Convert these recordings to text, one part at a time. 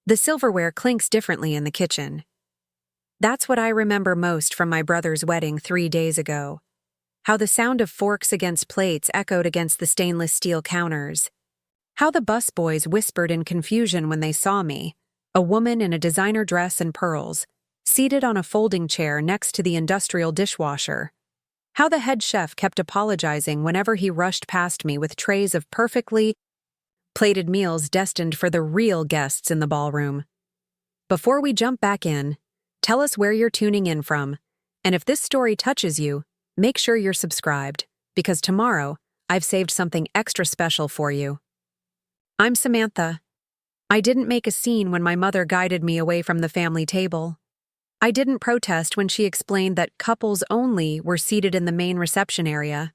The silverware clinks differently in the kitchen. That's what I remember most from my brother's wedding 3 days ago. How the sound of forks against plates echoed against the stainless steel counters. How the busboys whispered in confusion when they saw me, a woman in a designer dress and pearls, seated on a folding chair next to the industrial dishwasher. How the head chef kept apologizing whenever he rushed past me with trays of perfectly plated meals destined for the real guests in the ballroom. Before we jump back in, tell us where you're tuning in from, and if this story touches you, make sure you're subscribed, because tomorrow I've saved something extra special for you. I'm Samantha. I didn't make a scene when my mother guided me away from the family table. I didn't protest when she explained that couples only were seated in the main reception area.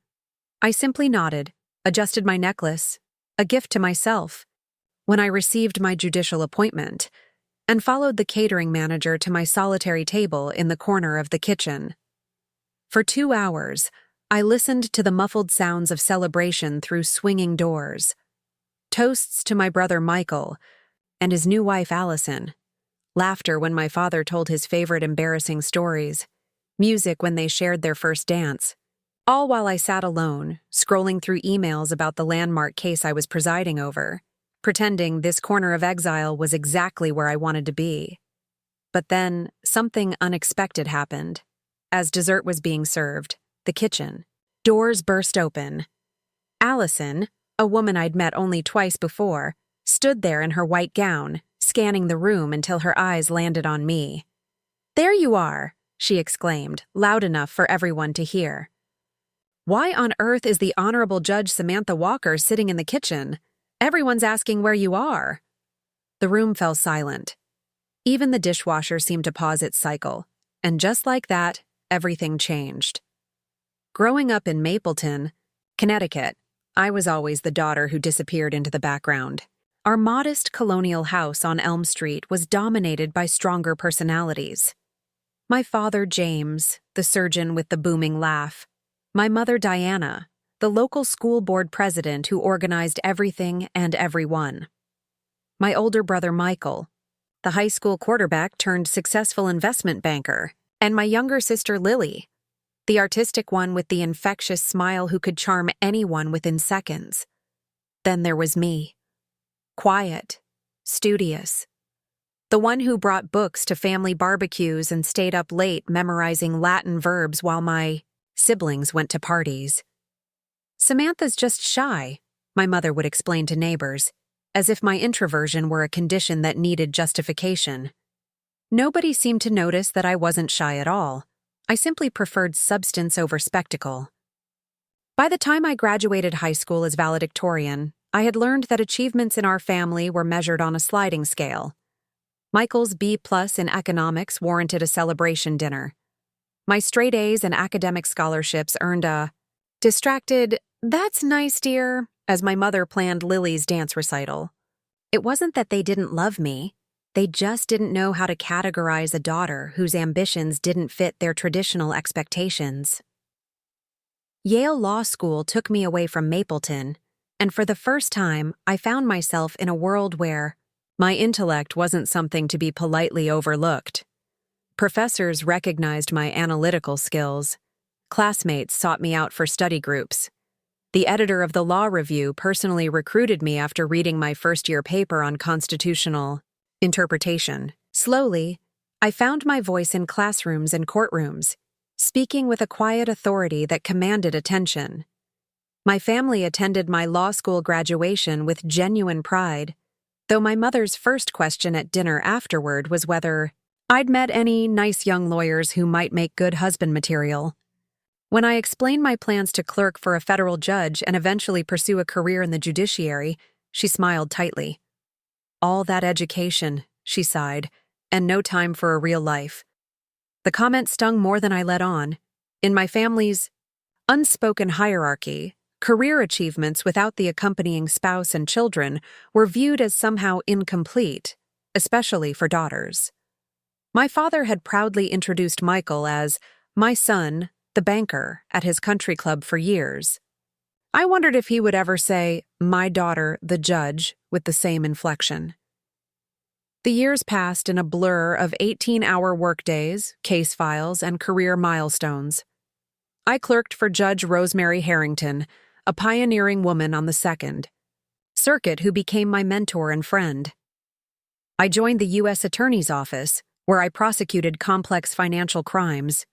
I simply nodded, adjusted my necklace, a gift to myself, when I received my judicial appointment, and followed the catering manager to my solitary table in the corner of the kitchen. For 2 hours, I listened to the muffled sounds of celebration through swinging doors. Toasts to my brother Michael and his new wife Alison. Laughter when my father told his favorite embarrassing stories. Music when they shared their first dance. All while I sat alone, scrolling through emails about the landmark case I was presiding over, pretending this corner of exile was exactly where I wanted to be. But then, something unexpected happened. As dessert was being served, the kitchen. Doors burst open. Alison, a woman I'd met only twice before, stood there in her white gown, scanning the room until her eyes landed on me. "There you are," she exclaimed, loud enough for everyone to hear. "Why on earth is the Honorable Judge Samantha Walker sitting in the kitchen? Everyone's asking where you are." The room fell silent. Even the dishwasher seemed to pause its cycle, and just like that, everything changed. Growing up in Mapleton, Connecticut, I was always the daughter who disappeared into the background. Our modest colonial house on Elm Street was dominated by stronger personalities. My father, James, the surgeon with the booming laugh. My mother, Diana, the local school board president who organized everything and everyone. My older brother, Michael, the high school quarterback turned successful investment banker. And my younger sister, Lily, the artistic one with the infectious smile who could charm anyone within seconds. Then there was me. Quiet, studious. The one who brought books to family barbecues and stayed up late memorizing Latin verbs while my siblings went to parties. "Samantha's just shy," my mother would explain to neighbors, as if my introversion were a condition that needed justification. Nobody seemed to notice that I wasn't shy at all. I simply preferred substance over spectacle. By the time I graduated high school as valedictorian, I had learned that achievements in our family were measured on a sliding scale. Michael's B+ in economics warranted a celebration dinner. My straight A's and academic scholarships earned a distracted, "That's nice, dear," as my mother planned Lily's dance recital. It wasn't that they didn't love me. They just didn't know how to categorize a daughter whose ambitions didn't fit their traditional expectations. Yale Law School took me away from Mapleton, and for the first time, I found myself in a world where my intellect wasn't something to be politely overlooked. Professors recognized my analytical skills. Classmates sought me out for study groups. The editor of the Law Review personally recruited me after reading my first-year paper on constitutional interpretation. Slowly, I found my voice in classrooms and courtrooms, speaking with a quiet authority that commanded attention. My family attended my law school graduation with genuine pride, though my mother's first question at dinner afterward was whether I'd met any nice young lawyers who might make good husband material. When I explained my plans to clerk for a federal judge and eventually pursue a career in the judiciary, she smiled tightly. "All that education," she sighed, "and no time for a real life." The comment stung more than I let on. In my family's unspoken hierarchy, career achievements without the accompanying spouse and children were viewed as somehow incomplete, especially for daughters. My father had proudly introduced Michael as my son, the banker, at his country club for years. I wondered if he would ever say, "my daughter, the judge," with the same inflection. The years passed in a blur of 18-hour workdays, case files, and career milestones. I clerked for Judge Rosemary Harrington, a pioneering woman on the Second Circuit who became my mentor and friend. I joined the U.S. Attorney's Office, where I prosecuted complex financial crimes.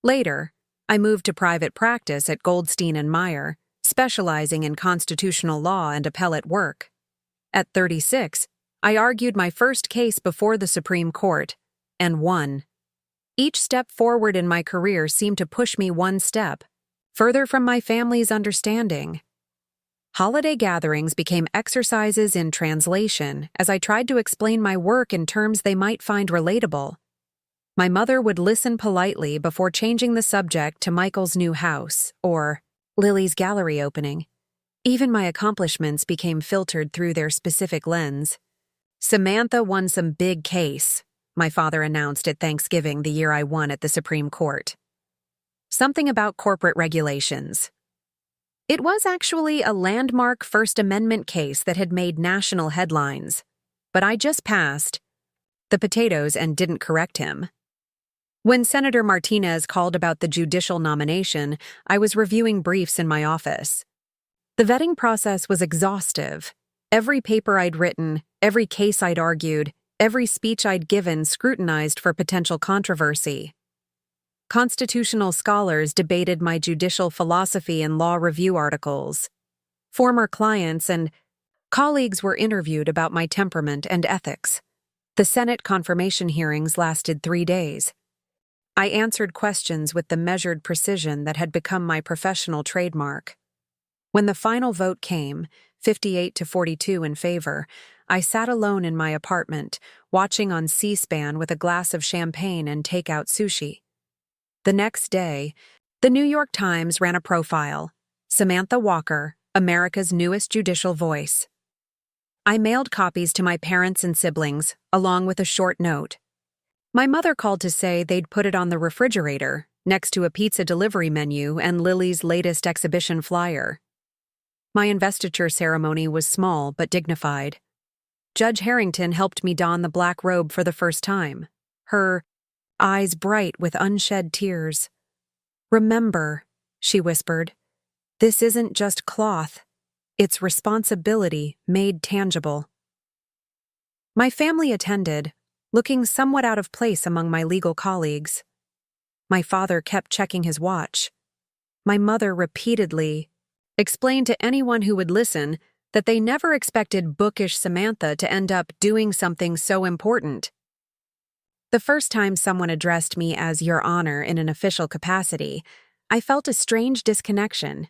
Later, I moved to private practice at Goldstein and Meyer, specializing in constitutional law and appellate work. At 36, I argued my first case before the Supreme Court, and won. Each step forward in my career seemed to push me one step further from my family's understanding. Holiday gatherings became exercises in translation as I tried to explain my work in terms they might find relatable. My mother would listen politely before changing the subject to Michael's new house or Lily's gallery opening. Even my accomplishments became filtered through their specific lens. Samantha won some big case, my father announced at Thanksgiving the year I won at the Supreme Court. Something about corporate regulations. It was actually a landmark First Amendment case that had made national headlines, but I just passed the potatoes and didn't correct him. When Senator Martinez called about the judicial nomination, I was reviewing briefs in my office. The vetting process was exhaustive. Every paper I'd written, every case I'd argued, every speech I'd given scrutinized for potential controversy. Constitutional scholars debated my judicial philosophy in law review articles. Former clients and colleagues were interviewed about my temperament and ethics. The Senate confirmation hearings lasted 3 days. I answered questions with the measured precision that had become my professional trademark. When the final vote came, 58-42 in favor, I sat alone in my apartment, watching on C-SPAN with a glass of champagne and takeout sushi. The next day, the New York Times ran a profile, Samantha Walker, America's newest judicial voice. I mailed copies to my parents and siblings, along with a short note. My mother called to say they'd put it on the refrigerator, next to a pizza delivery menu and Lily's latest exhibition flyer. My investiture ceremony was small but dignified. Judge Harrington helped me don the black robe for the first time, her eyes bright with unshed tears. "Remember," she whispered, "this isn't just cloth. It's responsibility made tangible." My family attended, looking somewhat out of place among my legal colleagues. My father kept checking his watch. My mother repeatedly explained to anyone who would listen that they never expected bookish Samantha to end up doing something so important. The first time someone addressed me as Your Honor in an official capacity, I felt a strange disconnection,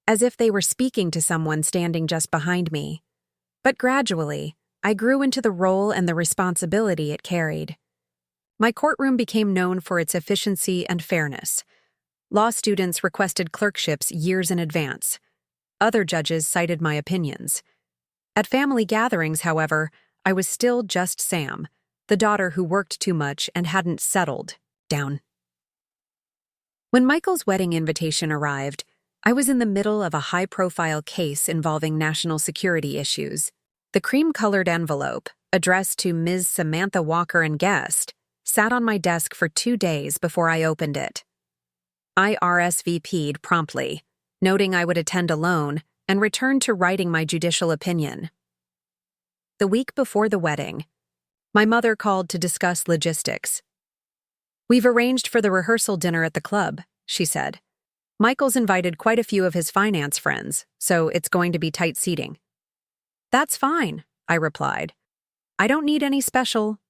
as if they were speaking to someone standing just behind me. But gradually, I grew into the role and the responsibility it carried. My courtroom became known for its efficiency and fairness. Law students requested clerkships years in advance. Other judges cited my opinions. At family gatherings, however, I was still just Sam, the daughter who worked too much and hadn't settled down. When Michael's wedding invitation arrived, I was in the middle of a high-profile case involving national security issues. The cream-colored envelope, addressed to Ms. Samantha Walker and guest, sat on my desk for 2 days before I opened it. I RSVP'd promptly, noting I would attend alone, and returned to writing my judicial opinion. The week before the wedding, my mother called to discuss logistics. "We've arranged for the rehearsal dinner at the club," she said. "Michael's invited quite a few of his finance friends, so it's going to be tight seating." "That's fine," I replied. "I don't need any special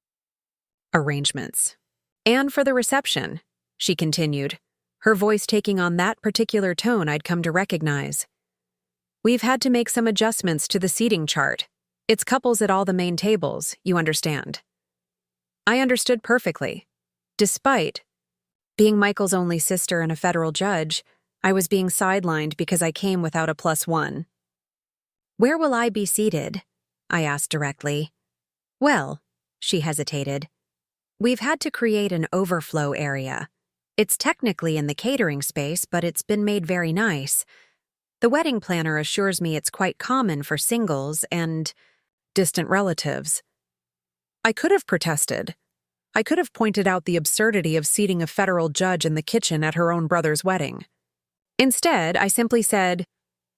arrangements." "And for the reception," she continued, her voice taking on that particular tone I'd come to recognize. "We've had to make some adjustments to the seating chart. It's couples at all the main tables, you understand." I understood perfectly. Despite being Michael's only sister and a federal judge, I was being sidelined because I came without a +1. "Where will I be seated?" I asked directly. "Well," she hesitated, "we've had to create an overflow area. It's technically in the catering space, but it's been made very nice. The wedding planner assures me it's quite common for singles and distant relatives." I could have protested. I could have pointed out the absurdity of seating a federal judge in the kitchen at her own brother's wedding. Instead, I simply said,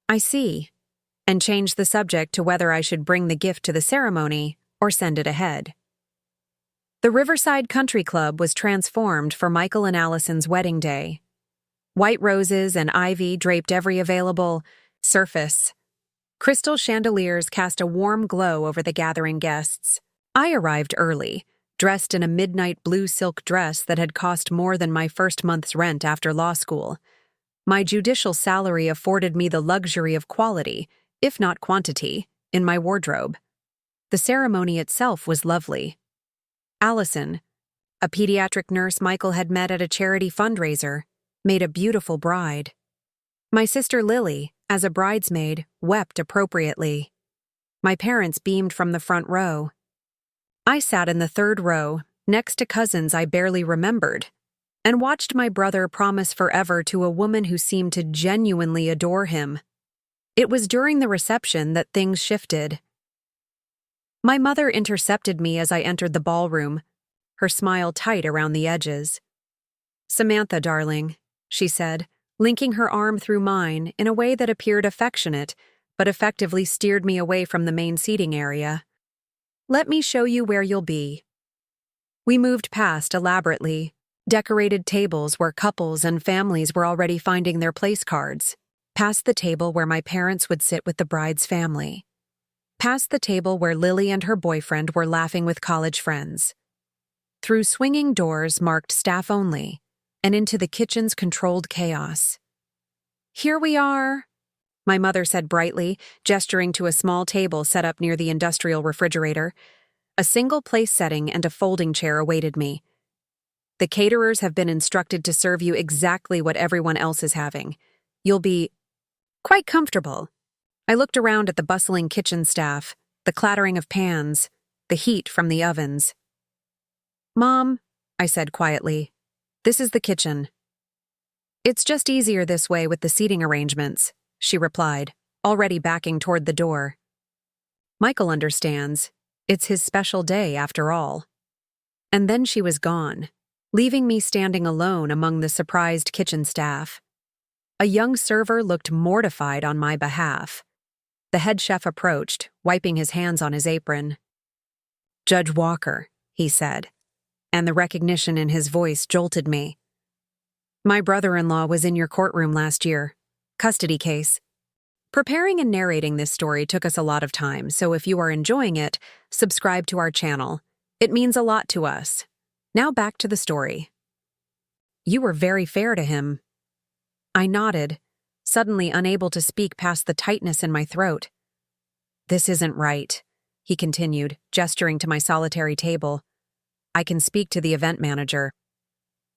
"I see," and changed the subject to whether I should bring the gift to the ceremony or send it ahead. The Riverside Country Club was transformed for Michael and Alison's wedding day. White roses and ivy draped every available surface. Crystal chandeliers cast a warm glow over the gathering guests. I arrived early, dressed in a midnight blue silk dress that had cost more than my first month's rent after law school. My judicial salary afforded me the luxury of quality, if not quantity, in my wardrobe. The ceremony itself was lovely. Alison, a pediatric nurse Michael had met at a charity fundraiser, made a beautiful bride. My sister Lily, as a bridesmaid, wept appropriately. My parents beamed from the front row. I sat in the third row, next to cousins I barely remembered, and watched my brother promise forever to a woman who seemed to genuinely adore him. It was during the reception that things shifted. My mother intercepted me as I entered the ballroom, her smile tight around the edges. "Samantha, darling," she said, linking her arm through mine in a way that appeared affectionate, but effectively steered me away from the main seating area. "Let me show you where you'll be." We moved past elaborately decorated tables where couples and families were already finding their place cards, past the table where my parents would sit with the bride's family, past the table where Lily and her boyfriend were laughing with college friends, through swinging doors marked staff only, and into the kitchen's controlled chaos. "Here we are," my mother said brightly, gesturing to a small table set up near the industrial refrigerator. A single place setting and a folding chair awaited me. "The caterers have been instructed to serve you exactly what everyone else is having. You'll be quite comfortable." I looked around at the bustling kitchen staff, the clattering of pans, the heat from the ovens. "Mom," I said quietly, "this is the kitchen." "It's just easier this way with the seating arrangements," she replied, already backing toward the door. "Michael understands. It's his special day, after all." And then she was gone, leaving me standing alone among the surprised kitchen staff. A young server looked mortified on my behalf. The head chef approached, wiping his hands on his apron. "Judge Walker," he said, and the recognition in his voice jolted me. "My brother-in-law was in your courtroom last year. Custody case." Preparing and narrating this story took us a lot of time, so if you are enjoying it, subscribe to our channel. It means a lot to us. Now back to the story. "You were very fair to him." I nodded, suddenly unable to speak past the tightness in my throat. "This isn't right," he continued, gesturing to my solitary table. "I can speak to the event manager."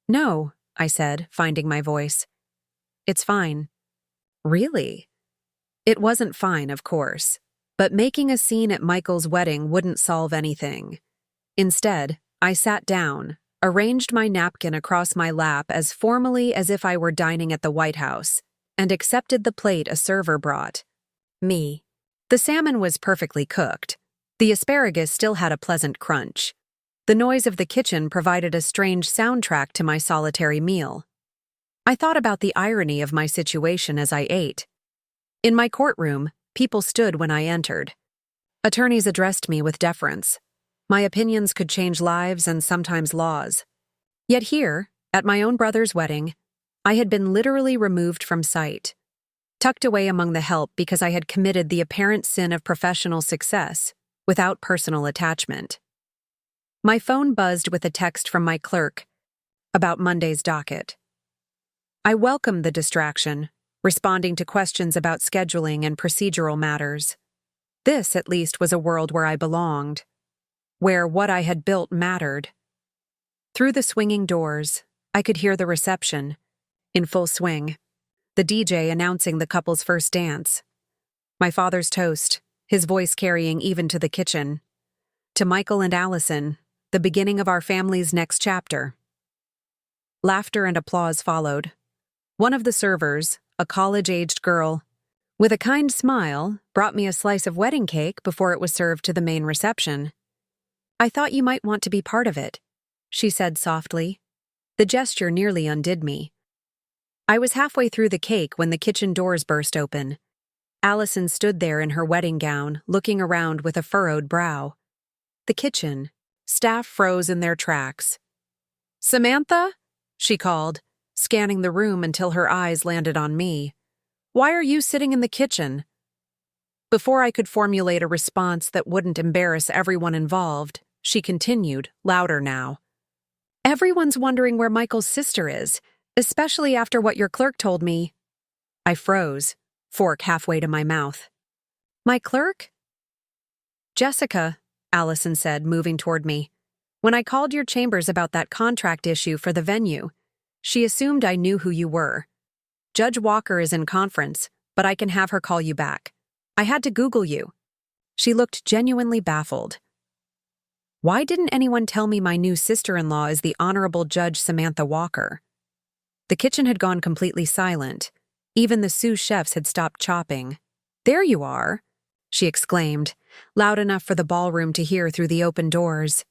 "No," I said, finding my voice. "It's fine." "Really?" It wasn't fine, of course, but making a scene at Michael's wedding wouldn't solve anything. Instead, I sat down, arranged my napkin across my lap as formally as if I were dining at the White House, and accepted the plate a server brought. Me. The salmon was perfectly cooked. The asparagus still had a pleasant crunch. The noise of the kitchen provided a strange soundtrack to my solitary meal. I thought about the irony of my situation as I ate. In my courtroom, people stood when I entered. Attorneys addressed me with deference. My opinions could change lives and sometimes laws. Yet here, at my own brother's wedding, I had been literally removed from sight, tucked away among the help because I had committed the apparent sin of professional success without personal attachment. My phone buzzed with a text from my clerk about Monday's docket. I welcomed the distraction, responding to questions about scheduling and procedural matters. This, at least, was a world where I belonged, where what I had built mattered. Through the swinging doors, I could hear the reception, in full swing, the DJ announcing the couple's first dance. My father's toast, his voice carrying even to the kitchen. To Michael and Alison, the beginning of our family's next chapter. Laughter and applause followed. One of the servers, a college-aged girl, with a kind smile, brought me a slice of wedding cake before it was served to the main reception. I thought you might want to be part of it, she said softly. The gesture nearly undid me. I was halfway through the cake when the kitchen doors burst open. Alison stood there in her wedding gown, looking around with a furrowed brow. The kitchen. Staff froze in their tracks. "Samantha?" she called, scanning the room until her eyes landed on me. "Why are you sitting in the kitchen?" Before I could formulate a response that wouldn't embarrass everyone involved, she continued, louder now. "Everyone's wondering where Michael's sister is, especially after what your clerk told me." I froze, fork halfway to my mouth. "My clerk?" "Jessica," Alison said, moving toward me. "When I called your chambers about that contract issue for the venue, she assumed I knew who you were. Judge Walker is in conference, but I can have her call you back. I had to Google you." She looked genuinely baffled. Why didn't anyone tell me my new sister-in-law is the Honorable Judge Samantha Walker? The kitchen had gone completely silent. Even the sous chefs had stopped chopping. "There you are," she exclaimed, loud enough for the ballroom to hear through the open doors.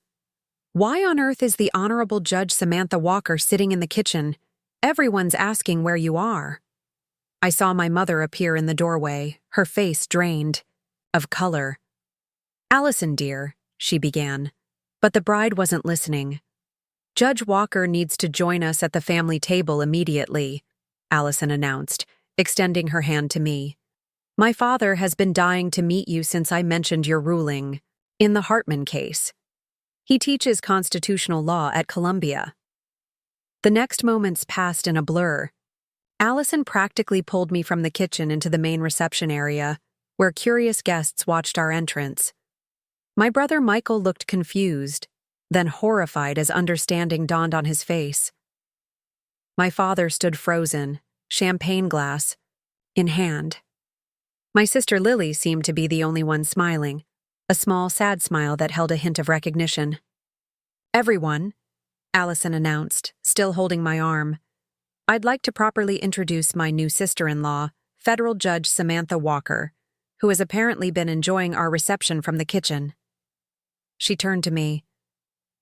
"Why on earth is the Honorable Judge Samantha Walker sitting in the kitchen? Everyone's asking where you are." I saw my mother appear in the doorway, her face drained of color. "Alison, dear," she began, but the bride wasn't listening. "Judge Walker needs to join us at the family table immediately," Alison announced, extending her hand to me. "My father has been dying to meet you since I mentioned your ruling in the Hartman case. He teaches constitutional law at Columbia." The next moments passed in a blur. Alison practically pulled me from the kitchen into the main reception area, where curious guests watched our entrance. My brother Michael looked confused, then horrified as understanding dawned on his face. My father stood frozen, champagne glass in hand. My sister Lily seemed to be the only one smiling, a small, sad smile that held a hint of recognition. "Everyone," Alison announced, still holding my arm, "I'd like to properly introduce my new sister-in-law, Federal Judge Samantha Walker, who has apparently been enjoying our reception from the kitchen." She turned to me.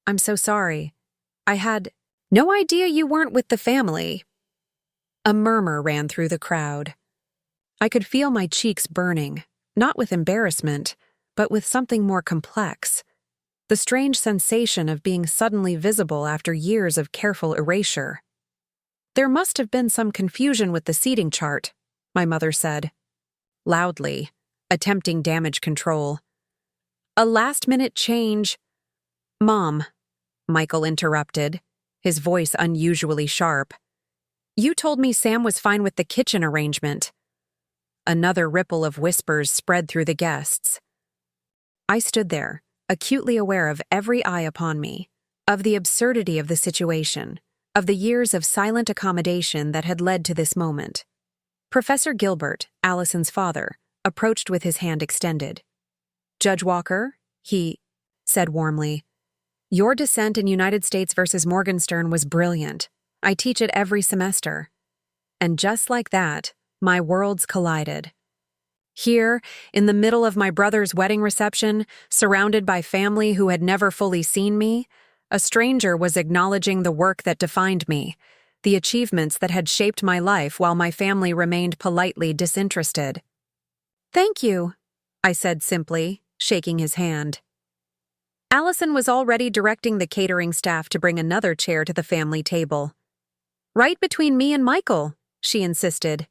"I'm so sorry. I had no idea you weren't with the family." A murmur ran through the crowd. I could feel my cheeks burning, not with embarrassment, but with something more complex. The strange sensation of being suddenly visible after years of careful erasure. "There must have been some confusion with the seating chart," my mother said, loudly, attempting damage control. "A last-minute change." "Mom," Michael interrupted, his voice unusually sharp. "You told me Sam was fine with the kitchen arrangement." Another ripple of whispers spread through the guests. I stood there, acutely aware of every eye upon me, of the absurdity of the situation, of the years of silent accommodation that had led to this moment. Professor Gilbert, Alison's father, approached with his hand extended. "Judge Walker," he said warmly, "your dissent in United States versus Morgenstern was brilliant. I teach it every semester." And just like that, my worlds collided. Here, in the middle of my brother's wedding reception, surrounded by family who had never fully seen me, a stranger was acknowledging the work that defined me, the achievements that had shaped my life while my family remained politely disinterested. "Thank you," I said simply, shaking his hand. Alison was already directing the catering staff to bring another chair to the family table. "Right between me and Michael," she insisted,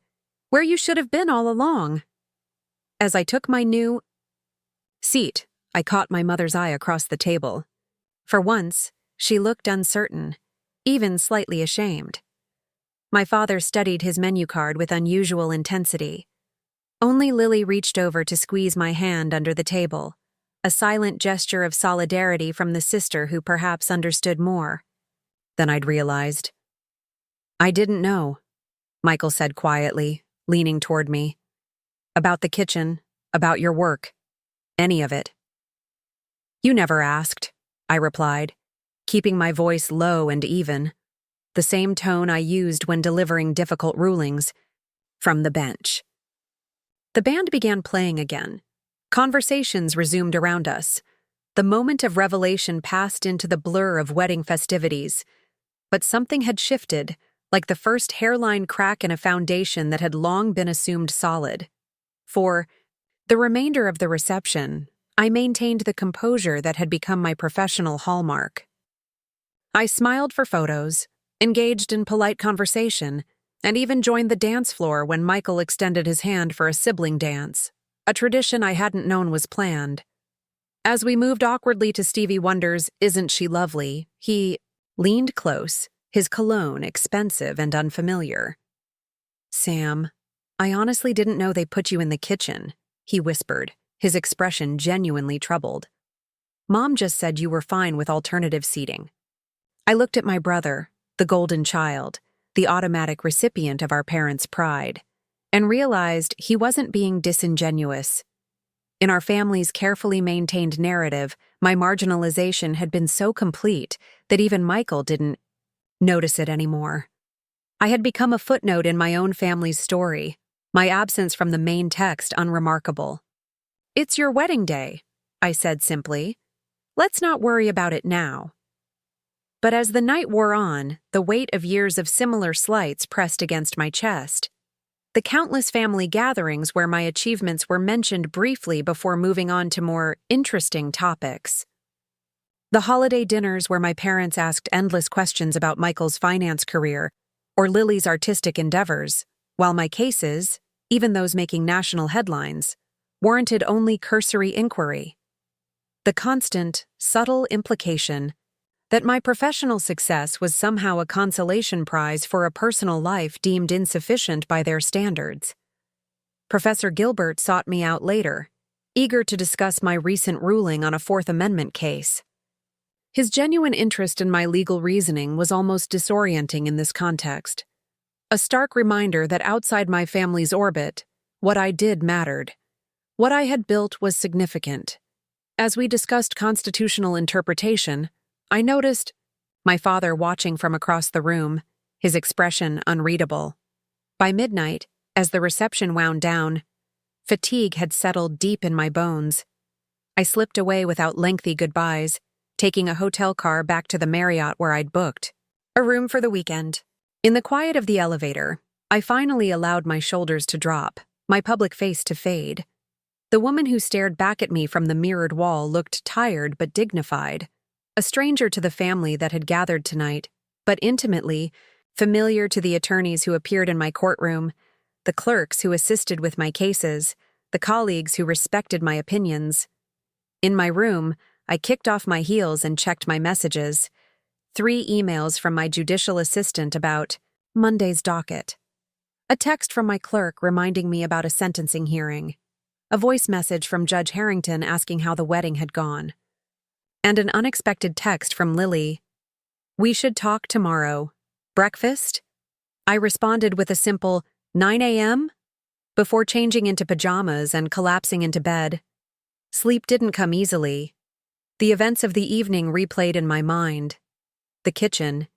"where you should have been all along." As I took my new seat, I caught my mother's eye across the table. For once, she looked uncertain, even slightly ashamed. My father studied his menu card with unusual intensity. Only Lily reached over to squeeze my hand under the table, a silent gesture of solidarity from the sister who perhaps understood more than I'd realized. "I didn't know," Michael said quietly, leaning toward me. "About the kitchen, about your work, any of it." "You never asked," I replied, keeping my voice low and even, the same tone I used when delivering difficult rulings, from the bench. The band began playing again. Conversations resumed around us. The moment of revelation passed into the blur of wedding festivities, but something had shifted, like the first hairline crack in a foundation that had long been assumed solid. For the remainder of the reception, I maintained the composure that had become my professional hallmark. I smiled for photos, engaged in polite conversation, and even joined the dance floor when Michael extended his hand for a sibling dance, a tradition I hadn't known was planned. As we moved awkwardly to Stevie Wonder's "Isn't She Lovely," he leaned close, his cologne expensive and unfamiliar. "Sam, I honestly didn't know they put you in the kitchen," he whispered, his expression genuinely troubled. "Mom just said you were fine with alternative seating." I looked at my brother, the golden child, the automatic recipient of our parents' pride, and realized he wasn't being disingenuous. In our family's carefully maintained narrative, my marginalization had been so complete that even Michael didn't notice it anymore. I had become a footnote in my own family's story, my absence from the main text unremarkable. "It's your wedding day," I said simply. "Let's not worry about it now." But as the night wore on, the weight of years of similar slights pressed against my chest. The countless family gatherings where my achievements were mentioned briefly before moving on to more interesting topics. The holiday dinners where my parents asked endless questions about Michael's finance career or Lily's artistic endeavors, while my cases, even those making national headlines, warranted only cursory inquiry. The constant, subtle implication that my professional success was somehow a consolation prize for a personal life deemed insufficient by their standards. Professor Gilbert sought me out later, eager to discuss my recent ruling on a Fourth Amendment case. His genuine interest in my legal reasoning was almost disorienting in this context. A stark reminder that outside my family's orbit, what I did mattered. What I had built was significant. As we discussed constitutional interpretation, I noticed my father watching from across the room, his expression unreadable. By midnight, as the reception wound down, fatigue had settled deep in my bones. I slipped away without lengthy goodbyes, taking a hotel car back to the Marriott where I'd booked a room for the weekend. In the quiet of the elevator, I finally allowed my shoulders to drop, my public face to fade. The woman who stared back at me from the mirrored wall looked tired but dignified. A stranger to the family that had gathered tonight, but intimately familiar to the attorneys who appeared in my courtroom, the clerks who assisted with my cases, the colleagues who respected my opinions. In my room, I kicked off my heels and checked my messages. 3 emails from my judicial assistant about Monday's docket. A text from my clerk reminding me about a sentencing hearing. A voice message from Judge Harrington asking how the wedding had gone. And an unexpected text from Lily. "We should talk tomorrow. Breakfast?" I responded with a simple 9 a.m. before changing into pajamas and collapsing into bed. Sleep didn't come easily. The events of the evening replayed in my mind. The kitchen,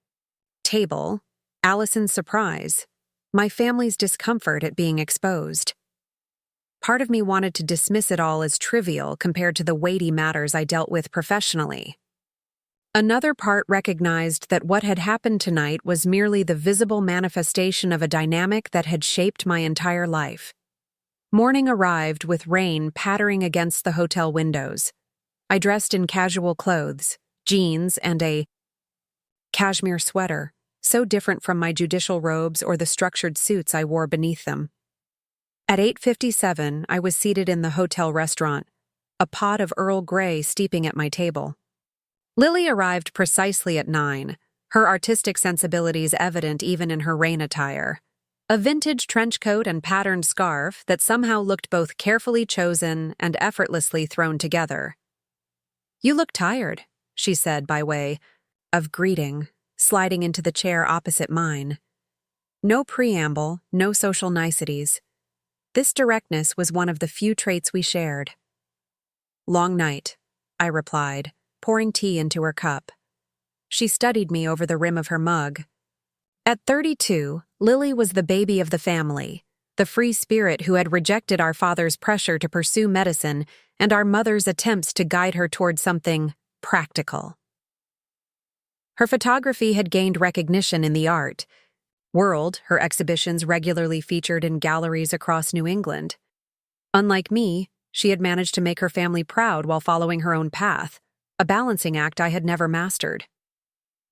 table, Alison's surprise, my family's discomfort at being exposed. Part of me wanted to dismiss it all as trivial compared to the weighty matters I dealt with professionally. Another part recognized that what had happened tonight was merely the visible manifestation of a dynamic that had shaped my entire life. Morning arrived with rain pattering against the hotel windows. I dressed in casual clothes, jeans, and a cashmere sweater, so different from my judicial robes or the structured suits I wore beneath them. At 8:57, I was seated in the hotel restaurant, a pot of Earl Grey steeping at my table. Lily arrived precisely at 9, her artistic sensibilities evident even in her rain attire. A vintage trench coat and patterned scarf that somehow looked both carefully chosen and effortlessly thrown together. "You look tired," she said by way of greeting, sliding into the chair opposite mine. No preamble, no social niceties. This directness was one of the few traits we shared. "Long night," I replied, pouring tea into her cup. She studied me over the rim of her mug. At 32, Lily was the baby of the family, the free spirit who had rejected our father's pressure to pursue medicine and our mother's attempts to guide her toward something practical. Her photography had gained recognition in the art world, her exhibitions regularly featured in galleries across New England. Unlike me, she had managed to make her family proud while following her own path, a balancing act I had never mastered.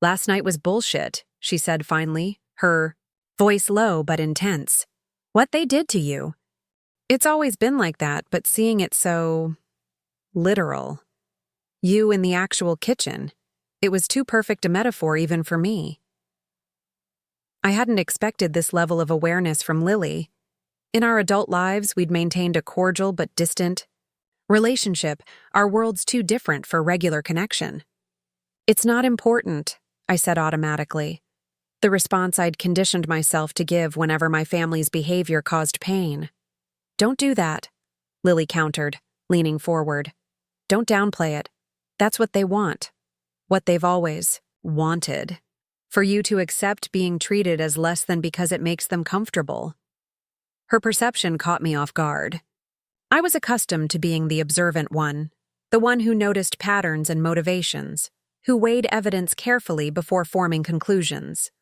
"Last night was bullshit," she said finally, her voice low but intense. "What they did to you. It's always been like that, but seeing it so literal. You in the actual kitchen. It was too perfect a metaphor even for me." I hadn't expected this level of awareness from Lily. In our adult lives, we'd maintained a cordial but distant relationship, our worlds too different for regular connection. "It's not important," I said automatically, the response I'd conditioned myself to give whenever my family's behavior caused pain. "Don't do that," Lily countered, leaning forward. "Don't downplay it. That's what they want. What they've always wanted. For you to accept being treated as less than because it makes them comfortable." Her perception caught me off guard. I was accustomed to being the observant one, the one who noticed patterns and motivations, who weighed evidence carefully before forming conclusions.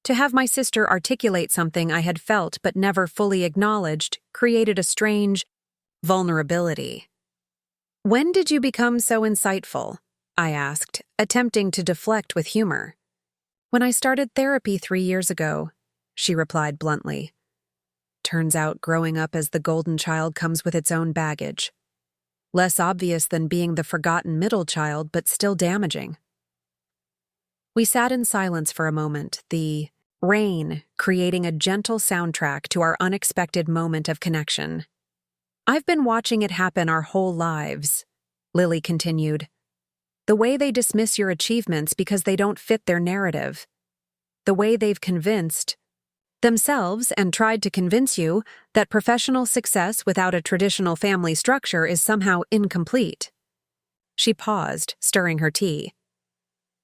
To have my sister articulate something I had felt but never fully acknowledged created a strange vulnerability. "When did you become so insightful?" I asked, attempting to deflect with humor. "When I started therapy 3 years ago," she replied bluntly. Turns out growing up as the golden child comes with its own baggage. Less obvious than being the forgotten middle child, but still damaging. We sat in silence for a moment, the rain creating a gentle soundtrack to our unexpected moment of connection. "I've been watching it happen our whole lives," Lily continued. "The way they dismiss your achievements because they don't fit their narrative. The way they've convinced themselves and tried to convince you that professional success without a traditional family structure is somehow incomplete." She paused, stirring her tea.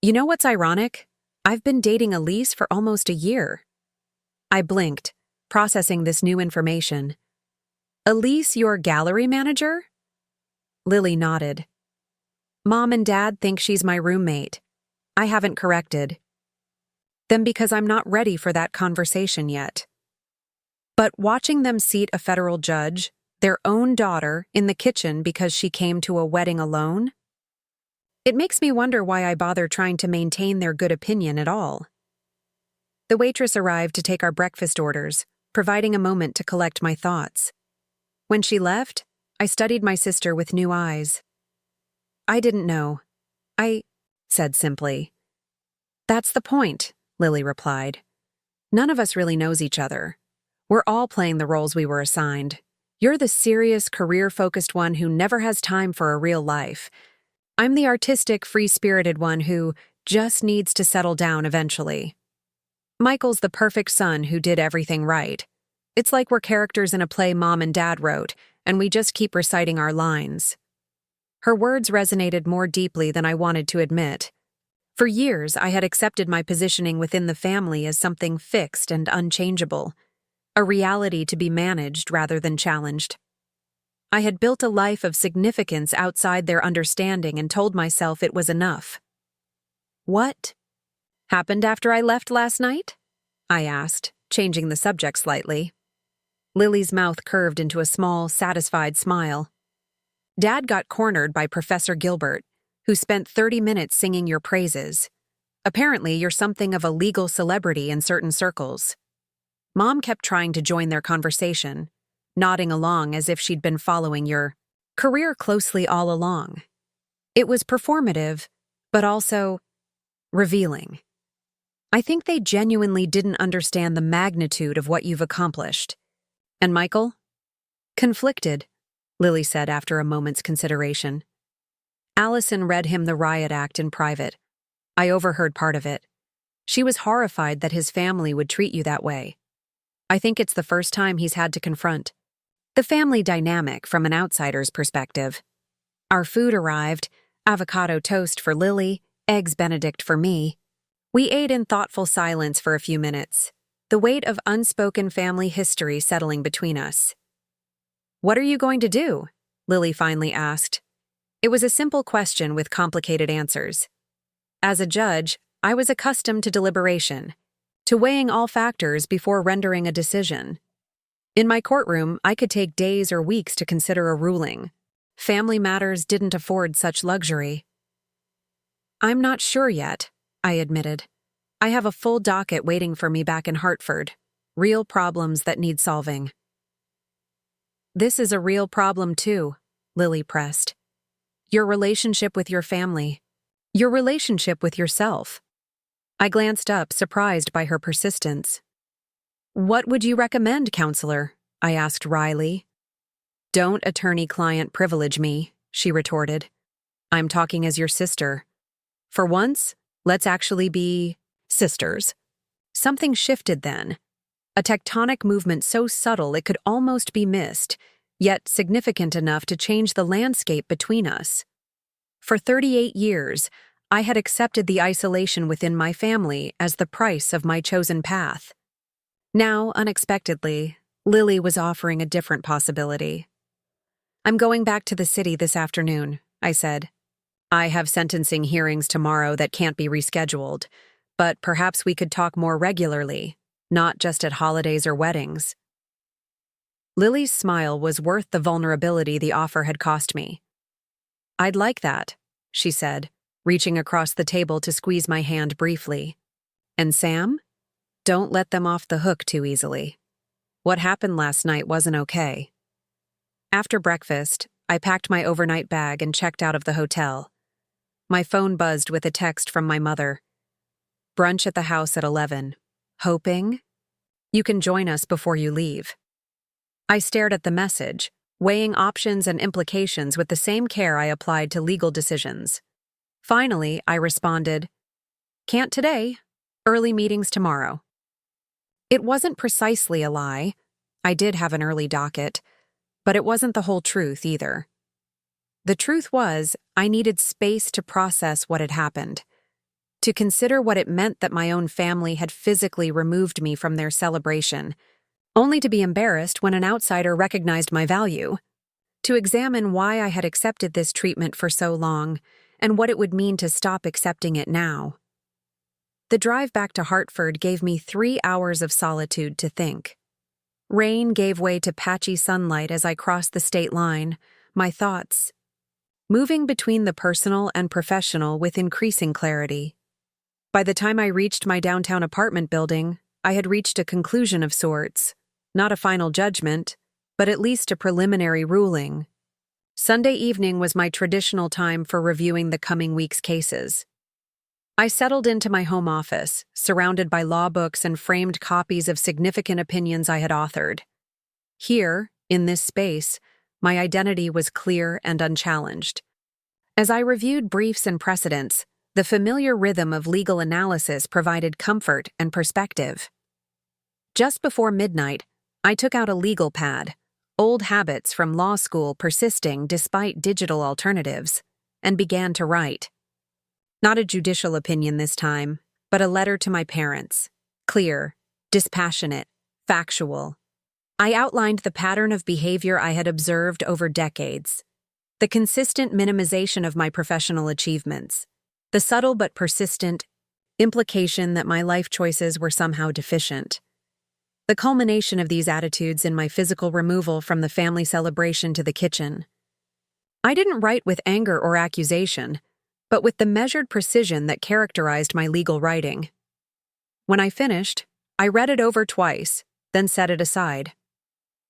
"You know what's ironic? I've been dating Elise for almost a year." I blinked, processing this new information. "Elise, your gallery manager?" Lily nodded. "Mom and Dad think she's my roommate. I haven't corrected them because I'm not ready for that conversation yet. But watching them seat a federal judge, their own daughter, in the kitchen because she came to a wedding alone? It makes me wonder why I bother trying to maintain their good opinion at all." The waitress arrived to take our breakfast orders, providing a moment to collect my thoughts. When she left, I studied my sister with new eyes. "I didn't know," I said simply. "That's the point," Lily replied. "None of us really knows each other. We're all playing the roles we were assigned. You're the serious, career-focused one who never has time for a real life. I'm the artistic, free-spirited one who just needs to settle down eventually. Michael's the perfect son who did everything right. It's like we're characters in a play Mom and Dad wrote, and we just keep reciting our lines." Her words resonated more deeply than I wanted to admit. For years, I had accepted my positioning within the family as something fixed and unchangeable, a reality to be managed rather than challenged. I had built a life of significance outside their understanding and told myself it was enough. "What happened after I left last night?" I asked, changing the subject slightly. Lily's mouth curved into a small, satisfied smile. "Dad got cornered by Professor Gilbert, who spent 30 minutes singing your praises. Apparently, you're something of a legal celebrity in certain circles." Mom kept trying to join their conversation, nodding along as if she'd been following your career closely all along. It was performative, but also revealing. "I think they genuinely didn't understand the magnitude of what you've accomplished." "And Michael?" "Conflicted," Lily said after a moment's consideration. "Alison read him the riot act in private. I overheard part of it. She was horrified that his family would treat you that way. I think it's the first time he's had to confront the family dynamic from an outsider's perspective." Our food arrived, avocado toast for Lily, eggs Benedict for me. We ate in thoughtful silence for a few minutes, the weight of unspoken family history settling between us. "What are you going to do?" Lily finally asked. It was a simple question with complicated answers. As a judge, I was accustomed to deliberation, to weighing all factors before rendering a decision. In my courtroom, I could take days or weeks to consider a ruling. Family matters didn't afford such luxury. I'm not sure yet, I admitted. I have a full docket waiting for me back in Hartford. Real problems that need solving. This is a real problem too, Lily pressed. Your relationship with your family. Your relationship with yourself. I glanced up, surprised by her persistence. What would you recommend, counselor? I asked wryly. Don't attorney-client privilege me, she retorted. I'm talking as your sister. For once, let's actually be sisters. Something shifted then. A tectonic movement so subtle it could almost be missed, yet significant enough to change the landscape between us. For 38 years, I had accepted the isolation within my family as the price of my chosen path. Now, unexpectedly, Lily was offering a different possibility. I'm going back to the city this afternoon, I said. I have sentencing hearings tomorrow that can't be rescheduled, but perhaps we could talk more regularly, not just at holidays or weddings. Lily's smile was worth the vulnerability the offer had cost me. I'd like that, she said, reaching across the table to squeeze my hand briefly. And Sam? Don't let them off the hook too easily. What happened last night wasn't okay. After breakfast, I packed my overnight bag and checked out of the hotel. My phone buzzed with a text from my mother. Brunch at the house at 11. Hoping? You can join us before you leave. I stared at the message, weighing options and implications with the same care I applied to legal decisions. Finally, I responded, Can't today. Early meetings tomorrow. It wasn't precisely a lie. I did have an early docket, but it wasn't the whole truth either. The truth was, I needed space to process what had happened, to consider what it meant that my own family had physically removed me from their celebration, only to be embarrassed when an outsider recognized my value, to examine why I had accepted this treatment for so long and what it would mean to stop accepting it now. The drive back to Hartford gave me 3 hours of solitude to think. Rain gave way to patchy sunlight as I crossed the state line, my thoughts moving between the personal and professional with increasing clarity. By the time I reached my downtown apartment building, I had reached a conclusion of sorts, not a final judgment, but at least a preliminary ruling. Sunday evening was my traditional time for reviewing the coming week's cases. I settled into my home office, surrounded by law books and framed copies of significant opinions I had authored. Here, in this space, my identity was clear and unchallenged. As I reviewed briefs and precedents, the familiar rhythm of legal analysis provided comfort and perspective. Just before midnight, I took out a legal pad, old habits from law school persisting despite digital alternatives, and began to write. Not a judicial opinion this time, but a letter to my parents. Clear, dispassionate, factual. I outlined the pattern of behavior I had observed over decades, the consistent minimization of my professional achievements, the subtle but persistent implication that my life choices were somehow deficient. The culmination of these attitudes in my physical removal from the family celebration to the kitchen. I didn't write with anger or accusation, but with the measured precision that characterized my legal writing. When I finished, I read it over twice, then set it aside.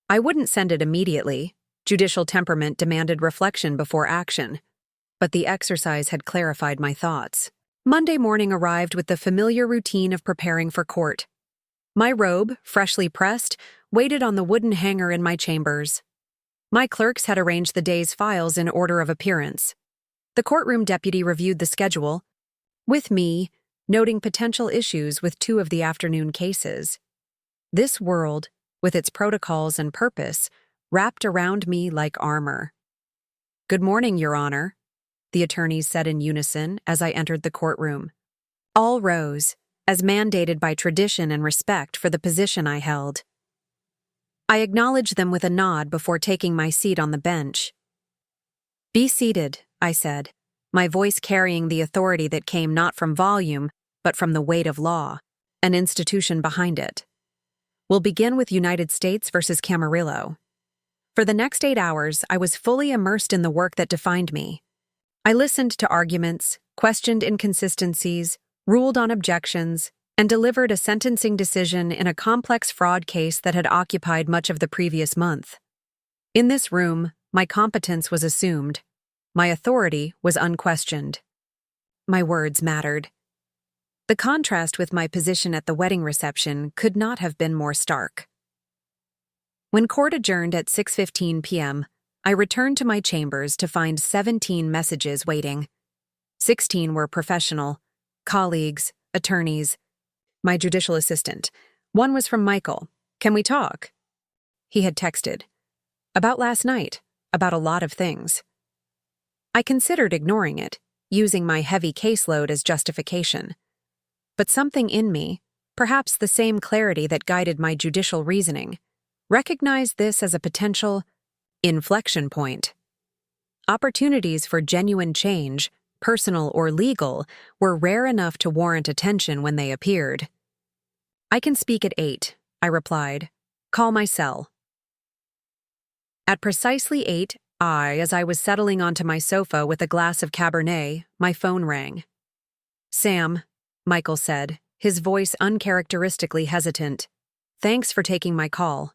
I wouldn't send it immediately. Judicial temperament demanded reflection before action, but the exercise had clarified my thoughts. Monday morning arrived with the familiar routine of preparing for court. My robe, freshly pressed, waited on the wooden hanger in my chambers. My clerks had arranged the day's files in order of appearance. The courtroom deputy reviewed the schedule, with me noting potential issues with 2 of the afternoon cases. This world, with its protocols and purpose, wrapped around me like armor. Good morning, Your Honor, the attorneys said in unison as I entered the courtroom. All rose, as mandated by tradition and respect for the position I held. I acknowledged them with a nod before taking my seat on the bench. Be seated, I said, my voice carrying the authority that came not from volume, but from the weight of law, an institution behind it. We'll begin with United States versus Camarillo. For the next 8 hours, I was fully immersed in the work that defined me. I listened to arguments, questioned inconsistencies, ruled on objections, and delivered a sentencing decision in a complex fraud case that had occupied much of the previous month. In this room, my competence was assumed. My authority was unquestioned. My words mattered. The contrast with my position at the wedding reception could not have been more stark. When court adjourned at 6:15 p.m., I returned to my chambers to find 17 messages waiting. 16 were professional, colleagues, attorneys, my judicial assistant. One was from Michael. "Can we talk?" He had texted. About last night, about a lot of things. I considered ignoring it, using my heavy caseload as justification. But something in me, perhaps the same clarity that guided my judicial reasoning, recognized this as a potential inflection point. Opportunities for genuine change, personal or legal, were rare enough to warrant attention when they appeared. "I can speak at 8, I replied. "Call my cell." At precisely 8, as I was settling onto my sofa with a glass of Cabernet, my phone rang. "Sam," Michael said, his voice uncharacteristically hesitant. "Thanks for taking my call."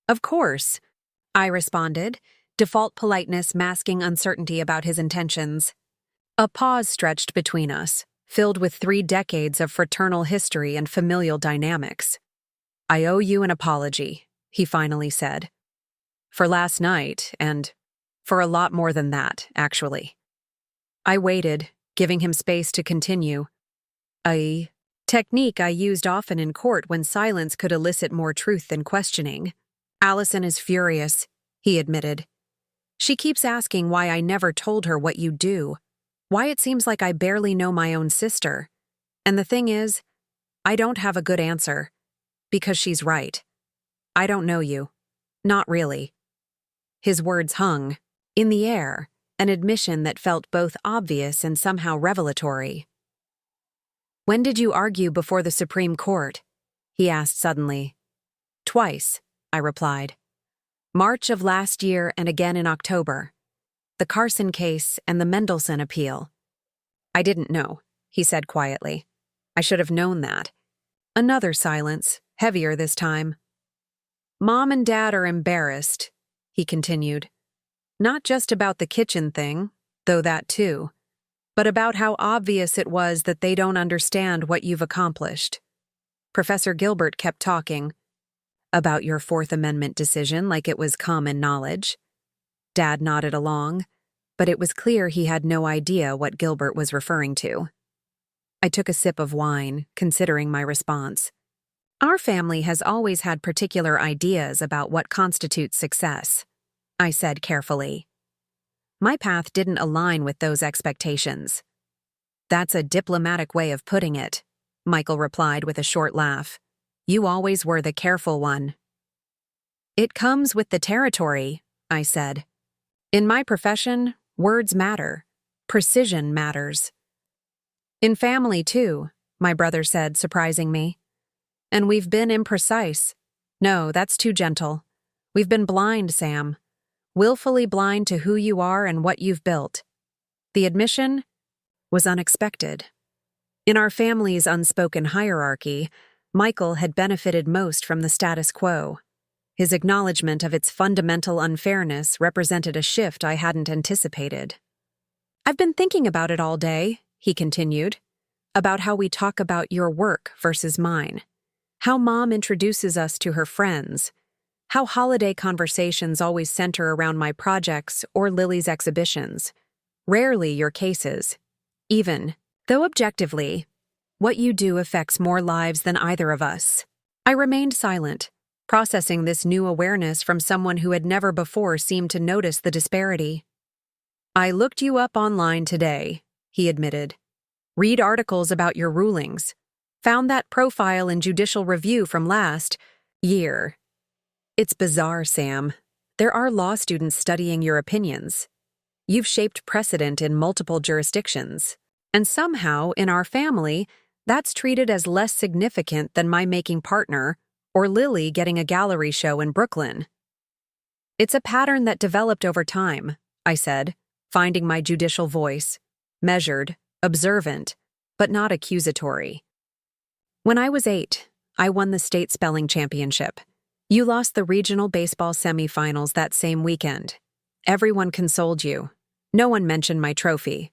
"Of course," I responded, default politeness masking uncertainty about his intentions. A pause stretched between us, filled with 3 decades of fraternal history and familial dynamics. "I owe you an apology," he finally said. "For last night, and for a lot more than that, actually." I waited, giving him space to continue. A technique I used often in court when silence could elicit more truth than questioning. "Alison is furious," he admitted. "She keeps asking why I never told her what you do, why it seems like I barely know my own sister. And the thing is, I don't have a good answer. Because she's right. I don't know you. Not really." His words hung, in the air, an admission that felt both obvious and somehow revelatory. "When did you argue before the Supreme Court?" he asked suddenly. "Twice," I replied. "March of last year and again in October. The Carson case and the Mendelsohn appeal." "I didn't know," he said quietly. "I should have known that." Another silence, heavier this time. "Mom and Dad are embarrassed," he continued. "Not just about the kitchen thing, though that too, but about how obvious it was that they don't understand what you've accomplished." Professor Gilbert kept talking. "About your Fourth Amendment decision like it was common knowledge." Dad nodded along, but it was clear he had no idea what Gilbert was referring to. I took a sip of wine, considering my response. "Our family has always had particular ideas about what constitutes success," I said carefully. My path didn't align with those expectations. "That's a diplomatic way of putting it," Michael replied with a short laugh. "You always were the careful one." "It comes with the territory," I said. "In my profession, words matter. Precision matters." "In family, too," my brother said, surprising me. "And we've been imprecise." "No, that's too gentle. We've been blind, Sam. Willfully blind to who you are and what you've built." The admission was unexpected. In our family's unspoken hierarchy, Michael had benefited most from the status quo. His acknowledgement of its fundamental unfairness represented a shift I hadn't anticipated. "I've been thinking about it all day," he continued, "about how we talk about your work versus mine, how Mom introduces us to her friends, how holiday conversations always center around my projects or Lily's exhibitions, rarely your cases. Even, though objectively, what you do affects more lives than either of us." I remained silent, processing this new awareness from someone who had never before seemed to notice the disparity. "I looked you up online today," he admitted. "Read articles about your rulings. Found that profile in Judicial Review from last year. It's bizarre, Sam. There are law students studying your opinions. You've shaped precedent in multiple jurisdictions. And somehow, in our family, that's treated as less significant than my making partner or Lily getting a gallery show in Brooklyn. It's a pattern that developed over time, I said, finding my judicial voice, measured, observant, but not accusatory. When I was 8, I won the state spelling championship. You lost the regional baseball semifinals that same weekend. Everyone consoled you. No one mentioned my trophy.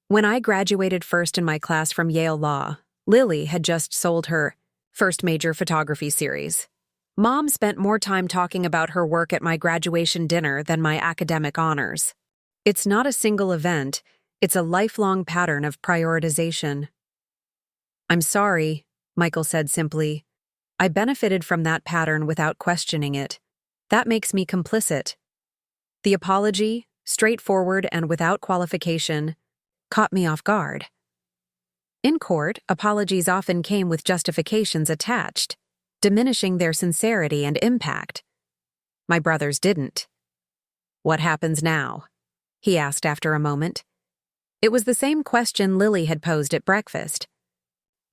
When I graduated first in my class from Yale Law, Lily had just sold her first major photography series. Mom spent more time talking about her work at my graduation dinner than my academic honors. It's not a single event, it's a lifelong pattern of prioritization. I'm sorry, Michael said simply. I benefited from that pattern without questioning it. That makes me complicit. The apology, straightforward and without qualification, caught me off guard. In court, apologies often came with justifications attached, diminishing their sincerity and impact. My brothers didn't. What happens now? He asked after a moment. It was the same question Lily had posed at breakfast.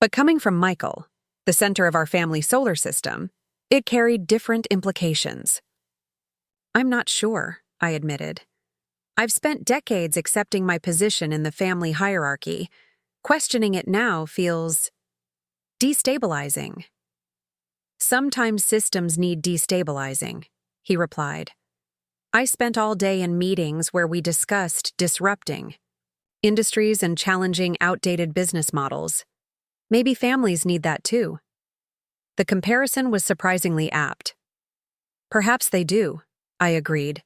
But coming from Michael, the center of our family solar system, it carried different implications. I'm not sure, I admitted. I've spent decades accepting my position in the family hierarchy. Questioning it now feels destabilizing. Sometimes systems need destabilizing, he replied. I spent all day in meetings where we discussed disrupting industries and challenging outdated business models. Maybe families need that too. The comparison was surprisingly apt. Perhaps they do, I agreed.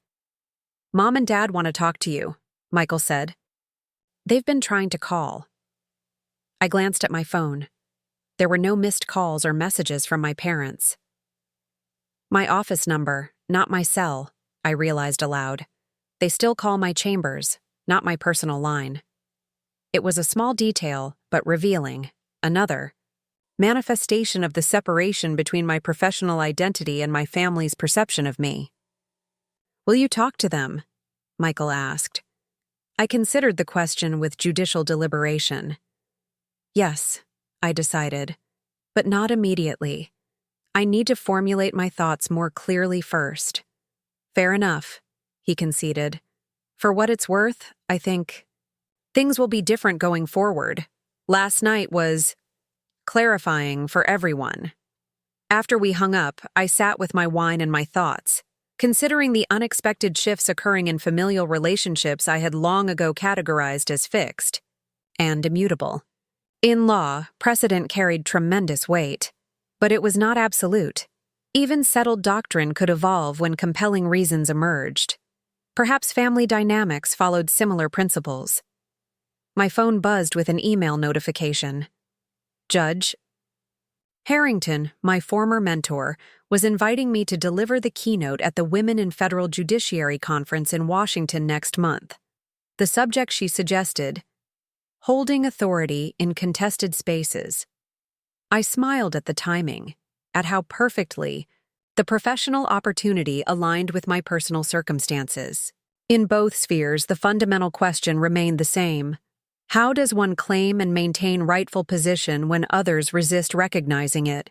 Mom and Dad want to talk to you, Michael said. They've been trying to call. I glanced at my phone. There were no missed calls or messages from my parents. My office number, not my cell, I realized aloud. They still call my chambers, not my personal line. It was a small detail, but revealing. Another manifestation of the separation between my professional identity and my family's perception of me. Will you talk to them? Michael asked. I considered the question with judicial deliberation. Yes, I decided, but not immediately. I need to formulate my thoughts more clearly first. Fair enough, he conceded. For what it's worth, I think things will be different going forward. Last night was clarifying for everyone. After we hung up, I sat with my wine and my thoughts, considering the unexpected shifts occurring in familial relationships I had long ago categorized as fixed and immutable. In law, precedent carried tremendous weight, but it was not absolute. Even settled doctrine could evolve when compelling reasons emerged. Perhaps family dynamics followed similar principles. My phone buzzed with an email notification. Judge Harrington, my former mentor, was inviting me to deliver the keynote at the Women in Federal Judiciary Conference in Washington next month. The subject she suggested, holding authority in contested spaces. I smiled at the timing, at how perfectly the professional opportunity aligned with my personal circumstances. In both spheres, the fundamental question remained the same. How does one claim and maintain rightful position when others resist recognizing it?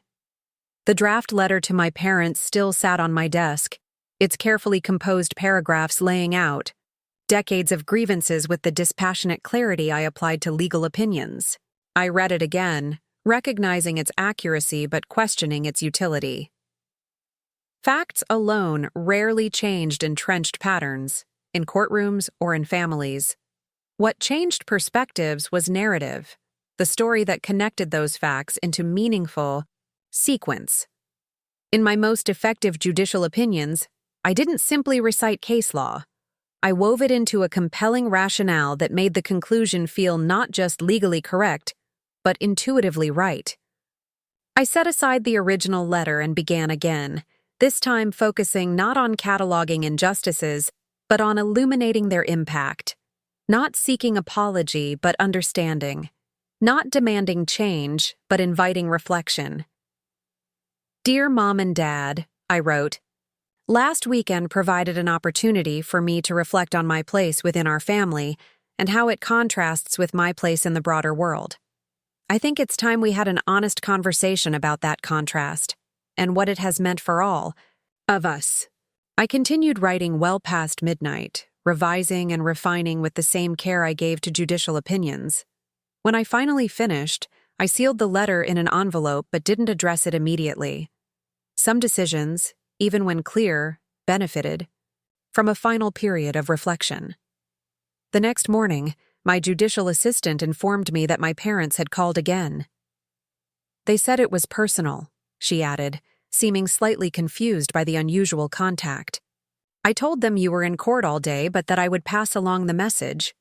The draft letter to my parents still sat on my desk, its carefully composed paragraphs laying out decades of grievances with the dispassionate clarity I applied to legal opinions. I read it again, recognizing its accuracy but questioning its utility. Facts alone rarely changed entrenched patterns, in courtrooms or in families. What changed perspectives was narrative, the story that connected those facts into meaningful sequence. In my most effective judicial opinions, I didn't simply recite case law. I wove it into a compelling rationale that made the conclusion feel not just legally correct, but intuitively right. I set aside the original letter and began again, this time focusing not on cataloging injustices, but on illuminating their impact. Not seeking apology, but understanding. Not demanding change, but inviting reflection. Dear Mom and Dad, I wrote, Last weekend provided an opportunity for me to reflect on my place within our family and how it contrasts with my place in the broader world. I think it's time we had an honest conversation about that contrast and what it has meant for all of us. I continued writing well past midnight, revising and refining with the same care I gave to judicial opinions. When I finally finished, I sealed the letter in an envelope but didn't address it immediately. Some decisions, even when clear, benefited from a final period of reflection. The next morning, my judicial assistant informed me that my parents had called again. They said it was personal, she added, seeming slightly confused by the unusual contact. I told them you were in court all day, but that I would pass along the message.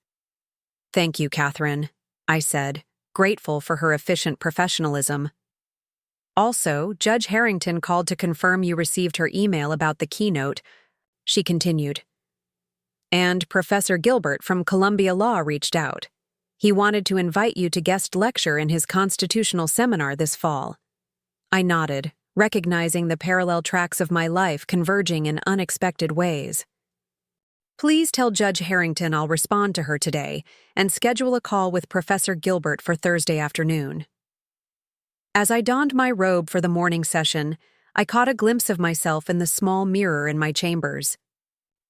Thank you, Catherine, I said, grateful for her efficient professionalism. Also, Judge Harrington called to confirm you received her email about the keynote, she continued. And Professor Gilbert from Columbia Law reached out. He wanted to invite you to guest lecture in his constitutional seminar this fall. I nodded, recognizing the parallel tracks of my life converging in unexpected ways. Please tell Judge Harrington I'll respond to her today and schedule a call with Professor Gilbert for Thursday afternoon. As I donned my robe for the morning session, I caught a glimpse of myself in the small mirror in my chambers.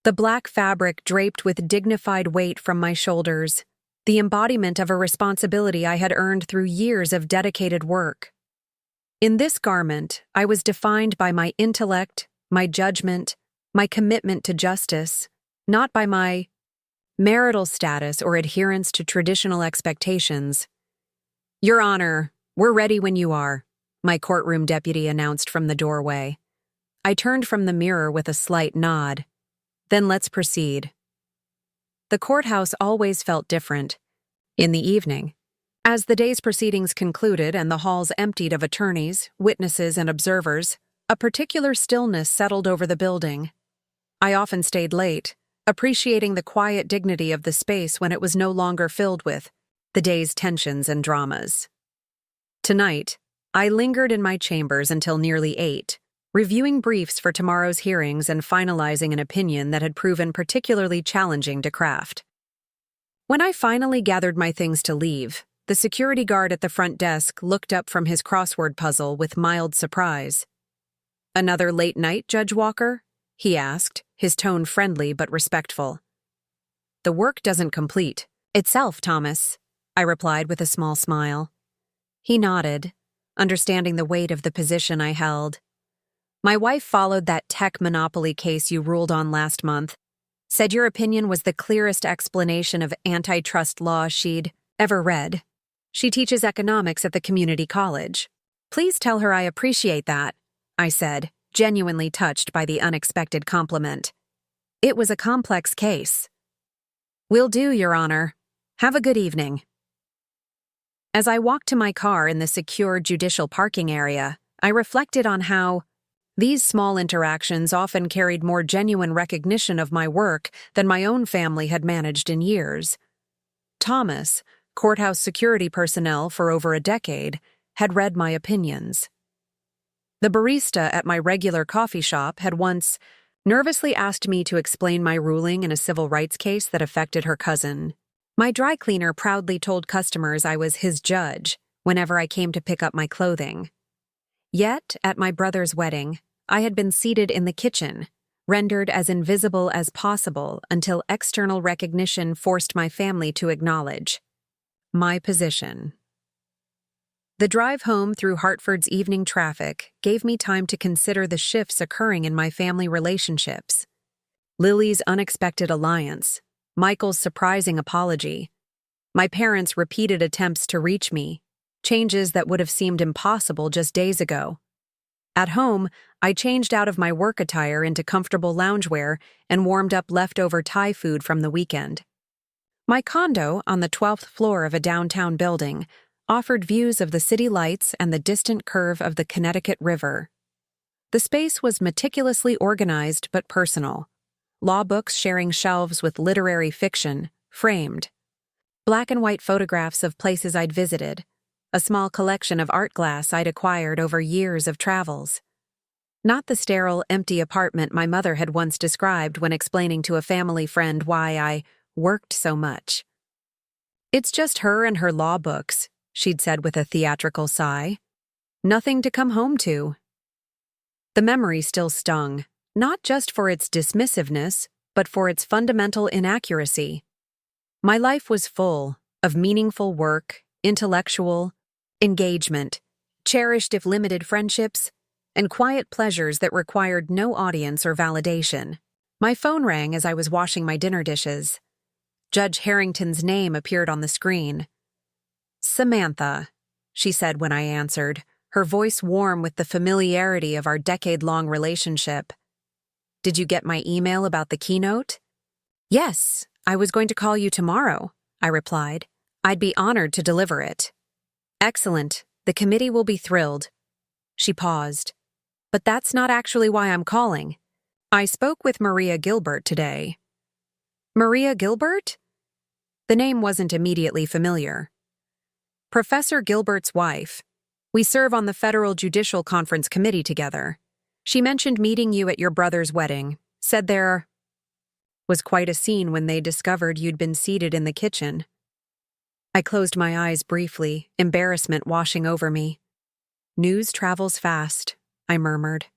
The black fabric draped with dignified weight from my shoulders, the embodiment of a responsibility I had earned through years of dedicated work. In this garment, I was defined by my intellect, my judgment, my commitment to justice, not by my marital status or adherence to traditional expectations. Your Honor, we're ready when you are, my courtroom deputy announced from the doorway. I turned from the mirror with a slight nod. Then let's proceed. The courthouse always felt different. In the evening, as the day's proceedings concluded and the halls emptied of attorneys, witnesses, and observers, a particular stillness settled over the building. I often stayed late, appreciating the quiet dignity of the space when it was no longer filled with the day's tensions and dramas. Tonight, I lingered in my chambers until nearly 8, reviewing briefs for tomorrow's hearings and finalizing an opinion that had proven particularly challenging to craft. When I finally gathered my things to leave, the security guard at the front desk looked up from his crossword puzzle with mild surprise. Another late night, Judge Walker? He asked, his tone friendly but respectful. The work doesn't complete itself, Thomas, I replied with a small smile. He nodded, understanding the weight of the position I held. My wife followed that tech monopoly case you ruled on last month, said your opinion was the clearest explanation of antitrust law she'd ever read. She teaches economics at the community college. Please tell her I appreciate that, I said, genuinely touched by the unexpected compliment. It was a complex case. Will do, Your Honor. Have a good evening. As I walked to my car in the secure judicial parking area, I reflected on how these small interactions often carried more genuine recognition of my work than my own family had managed in years. Thomas, courthouse security personnel for over a decade, had read my opinions. The barista at my regular coffee shop had once nervously asked me to explain my ruling in a civil rights case that affected her cousin. My dry cleaner proudly told customers I was his judge whenever I came to pick up my clothing. Yet, at my brother's wedding, I had been seated in the kitchen, rendered as invisible as possible until external recognition forced my family to acknowledge my position. The drive home through Hartford's evening traffic gave me time to consider the shifts occurring in my family relationships. Lily's unexpected alliance, Michael's surprising apology, my parents' repeated attempts to reach me, changes that would have seemed impossible just days ago. At home, I changed out of my work attire into comfortable loungewear and warmed up leftover Thai food from the weekend. My condo, on the 12th floor of a downtown building, offered views of the city lights and the distant curve of the Connecticut River. The space was meticulously organized but personal. Law books sharing shelves with literary fiction, framed. Black and white photographs of places I'd visited. A small collection of art glass I'd acquired over years of travels. Not the sterile, empty apartment my mother had once described when explaining to a family friend why I worked so much. "It's just her and her law books," she'd said with a theatrical sigh. "Nothing to come home to." The memory still stung, not just for its dismissiveness, but for its fundamental inaccuracy. My life was full of meaningful work, intellectual engagement, cherished if limited friendships, and quiet pleasures that required no audience or validation. My phone rang as I was washing my dinner dishes. Judge Harrington's name appeared on the screen. "Samantha," she said when I answered, her voice warm with the familiarity of our decade-long relationship. "Did you get my email about the keynote?" "Yes, I was going to call you tomorrow," I replied. "I'd be honored to deliver it." "Excellent. The committee will be thrilled." She paused. "But that's not actually why I'm calling. I spoke with Maria Gilbert today." "Maria Gilbert?" The name wasn't immediately familiar. "Professor Gilbert's wife. We serve on the Federal Judicial Conference Committee together. She mentioned meeting you at your brother's wedding, said there was quite a scene when they discovered you'd been seated in the kitchen." I closed my eyes briefly, embarrassment washing over me. "News travels fast," I murmured.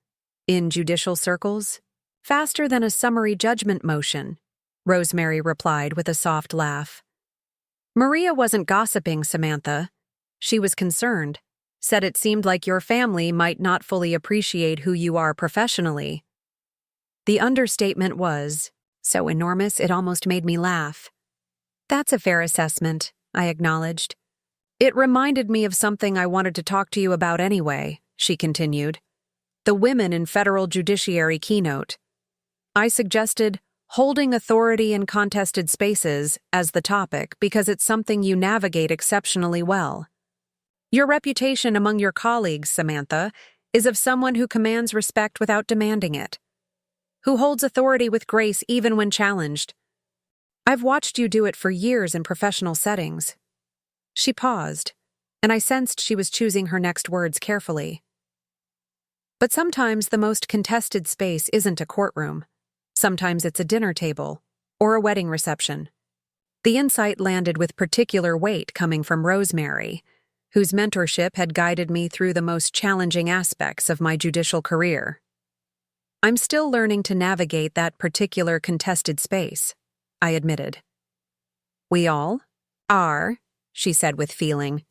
"In judicial circles? Faster than a summary judgment motion," Rosemary replied with a soft laugh. "Maria wasn't gossiping, Samantha. She was concerned. Said it seemed like your family might not fully appreciate who you are professionally." The understatement was so enormous it almost made me laugh. "That's a fair assessment," I acknowledged. "It reminded me of something I wanted to talk to you about anyway," she continued. "The Women in Federal Judiciary keynote. I suggested holding authority in contested spaces as the topic because it's something you navigate exceptionally well. Your reputation among your colleagues, Samantha, is of someone who commands respect without demanding it, who holds authority with grace even when challenged. I've watched you do it for years in professional settings." She paused, and I sensed she was choosing her next words carefully. "But sometimes the most contested space isn't a courtroom. Sometimes it's a dinner table or a wedding reception." The insight landed with particular weight coming from Rosemary, whose mentorship had guided me through the most challenging aspects of my judicial career. "I'm still learning to navigate that particular contested space," I admitted. "We all are," she said with feeling.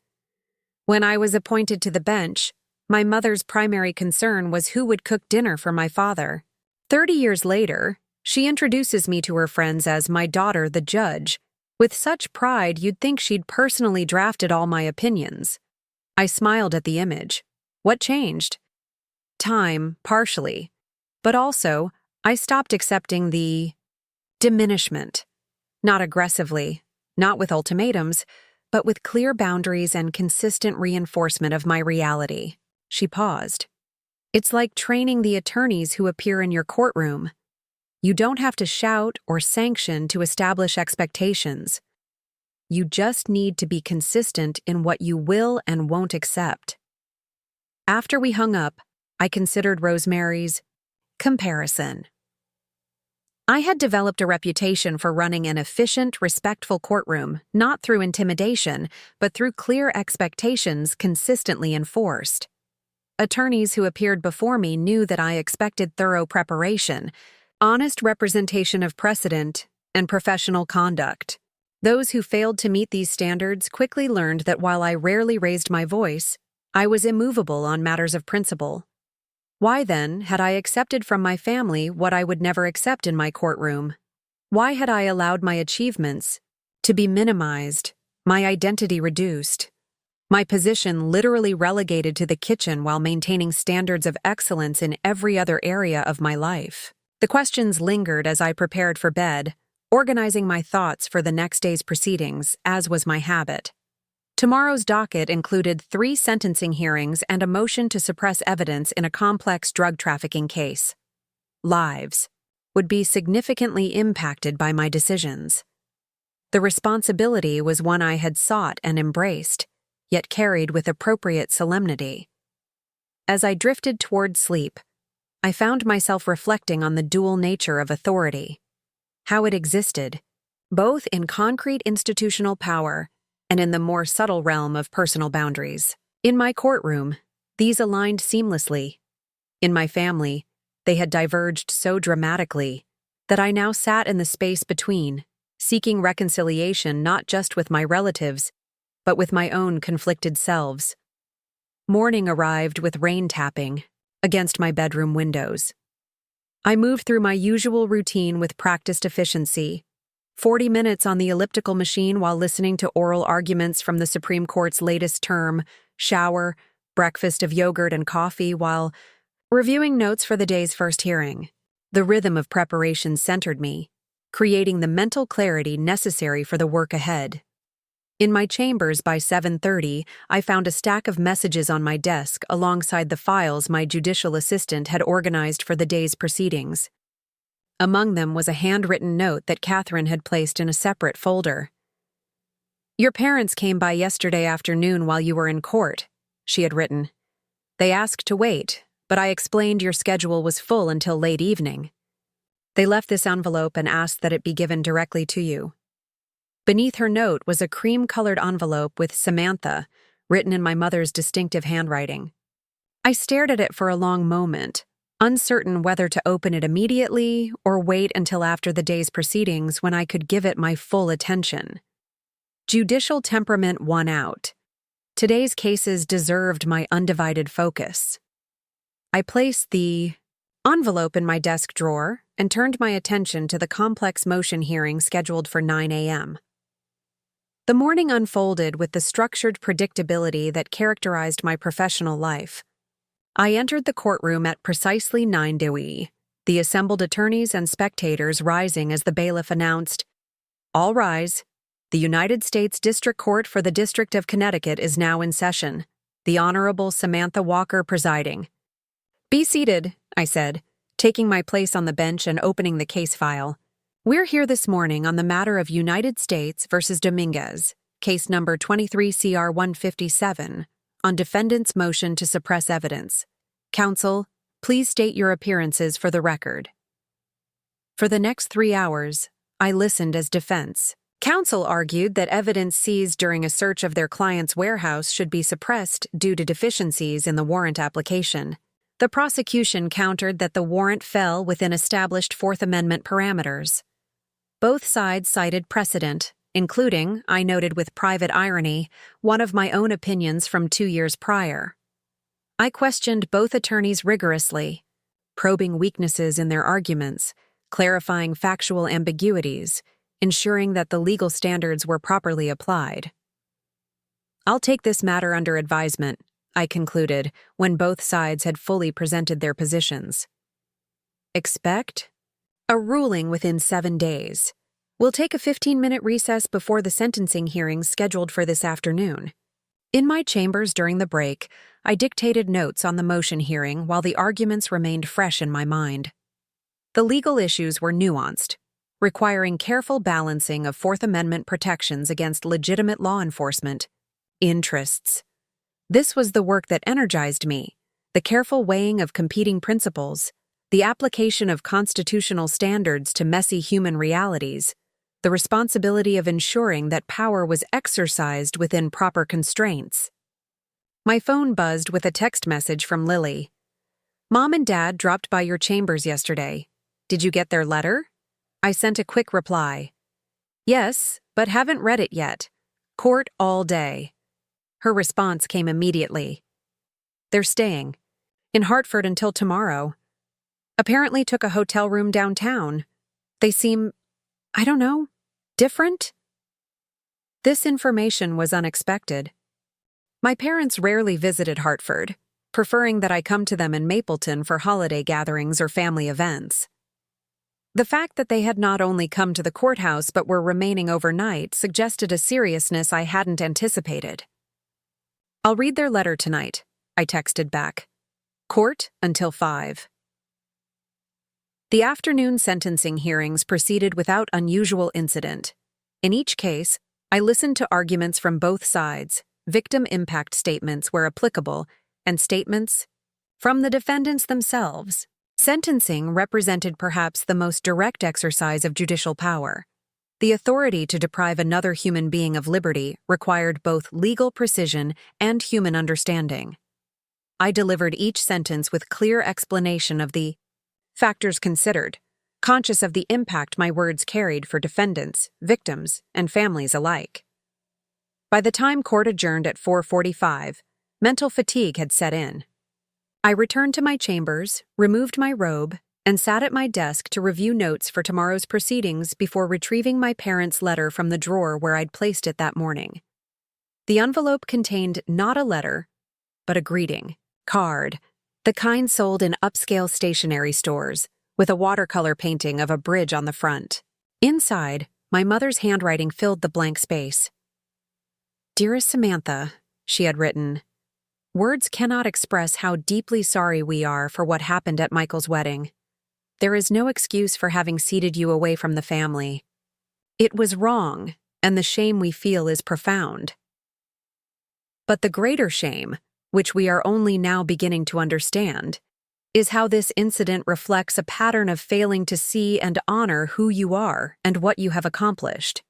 "When I was appointed to the bench, my mother's primary concern was who would cook dinner for my father. 30 years later, she introduces me to her friends as my daughter, the judge, with such pride you'd think she'd personally drafted all my opinions." I smiled at the image. What changed? Time, partially. But also, I stopped accepting the diminishment. Not aggressively, not with ultimatums, but with clear boundaries and consistent reinforcement of my reality. She paused. "It's like training the attorneys who appear in your courtroom. You don't have to shout or sanction to establish expectations. You just need to be consistent in what you will and won't accept." After we hung up, I considered Rosemary's comparison. I had developed a reputation for running an efficient, respectful courtroom, not through intimidation, but through clear expectations consistently enforced. Attorneys who appeared before me knew that I expected thorough preparation, honest representation of precedent, and professional conduct. Those who failed to meet these standards quickly learned that while I rarely raised my voice, I was immovable on matters of principle. Why then had I accepted from my family what I would never accept in my courtroom? Why had I allowed my achievements to be minimized, my identity reduced, my position literally relegated to the kitchen while maintaining standards of excellence in every other area of my life? The questions lingered as I prepared for bed, organizing my thoughts for the next day's proceedings, as was my habit. Tomorrow's docket included 3 sentencing hearings and a motion to suppress evidence in a complex drug trafficking case. Lives would be significantly impacted by my decisions. The responsibility was one I had sought and embraced, yet carried with appropriate solemnity. As I drifted toward sleep, I found myself reflecting on the dual nature of authority, how it existed, both in concrete institutional power and in the more subtle realm of personal boundaries. In my courtroom, these aligned seamlessly. In my family, they had diverged so dramatically that I now sat in the space between, seeking reconciliation not just with my relatives, but with my own conflicted selves. Morning arrived with rain tapping against my bedroom windows. I moved through my usual routine with practiced efficiency, 40 minutes on the elliptical machine while listening to oral arguments from the Supreme Court's latest term, shower, breakfast of yogurt and coffee while reviewing notes for the day's first hearing. The rhythm of preparation centered me, creating the mental clarity necessary for the work ahead. In my chambers by 7:30, I found a stack of messages on my desk alongside the files my judicial assistant had organized for the day's proceedings. Among them was a handwritten note that Catherine had placed in a separate folder. "Your parents came by yesterday afternoon while you were in court," she had written. "They asked to wait, but I explained your schedule was full until late evening. They left this envelope and asked that it be given directly to you." Beneath her note was a cream-colored envelope with Samantha, written in my mother's distinctive handwriting. I stared at it for a long moment, uncertain whether to open it immediately or wait until after the day's proceedings when I could give it my full attention. Judicial temperament won out. Today's cases deserved my undivided focus. I placed the envelope in my desk drawer and turned my attention to the complex motion hearing scheduled for 9 a.m. The morning unfolded with the structured predictability that characterized my professional life. I entered the courtroom at precisely 9 DOE, the assembled attorneys and spectators rising as the bailiff announced, "All rise. The United States District Court for the District of Connecticut is now in session. The Honorable Samantha Walker presiding." "Be seated," I said, taking my place on the bench and opening the case file. "We're here this morning on the matter of United States v. Dominguez, case number 23-CR-157, on defendant's motion to suppress evidence. Counsel, please state your appearances for the record." For the next 3 hours, I listened as defense. Counsel argued that evidence seized during a search of their client's warehouse should be suppressed due to deficiencies in the warrant application. The prosecution countered that the warrant fell within established Fourth Amendment parameters. Both sides cited precedent, including, I noted with private irony, one of my own opinions from 2 years prior. I questioned both attorneys rigorously, probing weaknesses in their arguments, clarifying factual ambiguities, ensuring that the legal standards were properly applied. "I'll take this matter under advisement," I concluded when both sides had fully presented their positions. "Expect a ruling within 7 days. We'll take a 15-minute recess before the sentencing hearings scheduled for this afternoon." In my chambers during the break, I dictated notes on the motion hearing while the arguments remained fresh in my mind. The legal issues were nuanced, requiring careful balancing of Fourth Amendment protections against legitimate law enforcement interests. This was the work that energized me, the careful weighing of competing principles, the application of constitutional standards to messy human realities, the responsibility of ensuring that power was exercised within proper constraints. My phone buzzed with a text message from Lily. "Mom and Dad dropped by your chambers yesterday. Did you get their letter?" I sent a quick reply. "Yes, but haven't read it yet. Court all day." Her response came immediately. "They're staying in Hartford until tomorrow. Apparently took a hotel room downtown. They seem, I don't know, different?" This information was unexpected. My parents rarely visited Hartford, preferring that I come to them in Mapleton for holiday gatherings or family events. The fact that they had not only come to the courthouse but were remaining overnight suggested a seriousness I hadn't anticipated. "I'll read their letter tonight," I texted back. "Court until 5. The afternoon sentencing hearings proceeded without unusual incident. In each case, I listened to arguments from both sides, victim impact statements where applicable, and statements from the defendants themselves. Sentencing represented perhaps the most direct exercise of judicial power. The authority to deprive another human being of liberty required both legal precision and human understanding. I delivered each sentence with clear explanation of the factors considered, conscious of the impact my words carried for defendants, victims, and families alike. By the time court adjourned at 4:45, mental fatigue had set in. I returned to my chambers, removed my robe, and sat at my desk to review notes for tomorrow's proceedings before retrieving my parents' letter from the drawer where I'd placed it that morning. The envelope contained not a letter, but a greeting card, the kind sold in upscale stationery stores, with a watercolor painting of a bridge on the front. Inside, my mother's handwriting filled the blank space. "Dearest Samantha," she had written, "words cannot express how deeply sorry we are for what happened at Michael's wedding. There is no excuse for having seated you away from the family. It was wrong, and the shame we feel is profound. But the greater shame, which we are only now beginning to understand, is how this incident reflects a pattern of failing to see and honor who you are and what you have accomplished.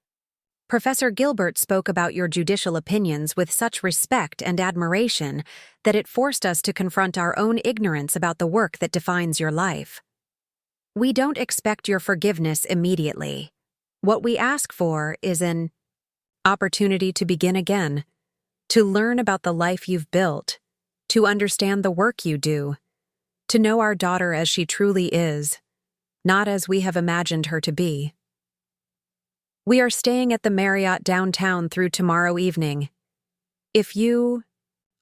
Professor Gilbert spoke about your judicial opinions with such respect and admiration that it forced us to confront our own ignorance about the work that defines your life. We don't expect your forgiveness immediately. What we ask for is an opportunity to begin again, to learn about the life you've built, to understand the work you do, to know our daughter as she truly is, not as we have imagined her to be. We are staying at the Marriott downtown through tomorrow evening. If you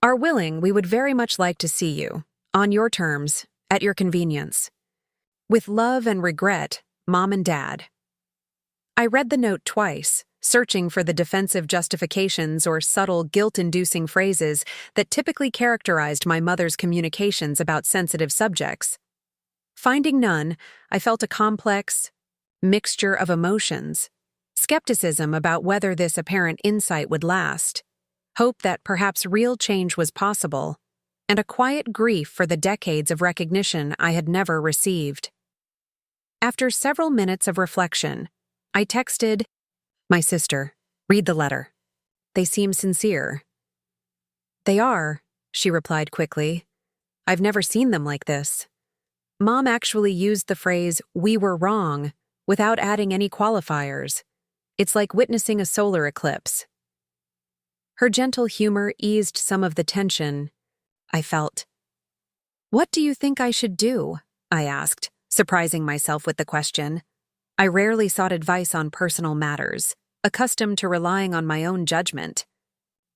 are willing, we would very much like to see you, on your terms, at your convenience. With love and regret, Mom and Dad." I read the note twice, searching for the defensive justifications or subtle guilt-inducing phrases that typically characterized my mother's communications about sensitive subjects. Finding none, I felt a complex mixture of emotions: skepticism about whether this apparent insight would last, hope that perhaps real change was possible, and a quiet grief for the decades of recognition I had never received. After several minutes of reflection, I texted my sister, "Read the letter. They seem sincere." "They are," she replied quickly. "I've never seen them like this." Mom actually used the phrase, "we were wrong," without adding any qualifiers. It's like witnessing a solar eclipse. Her gentle humor eased some of the tension I felt. "What do you think I should do?" I asked, surprising myself with the question. I rarely sought advice on personal matters, accustomed to relying on my own judgment.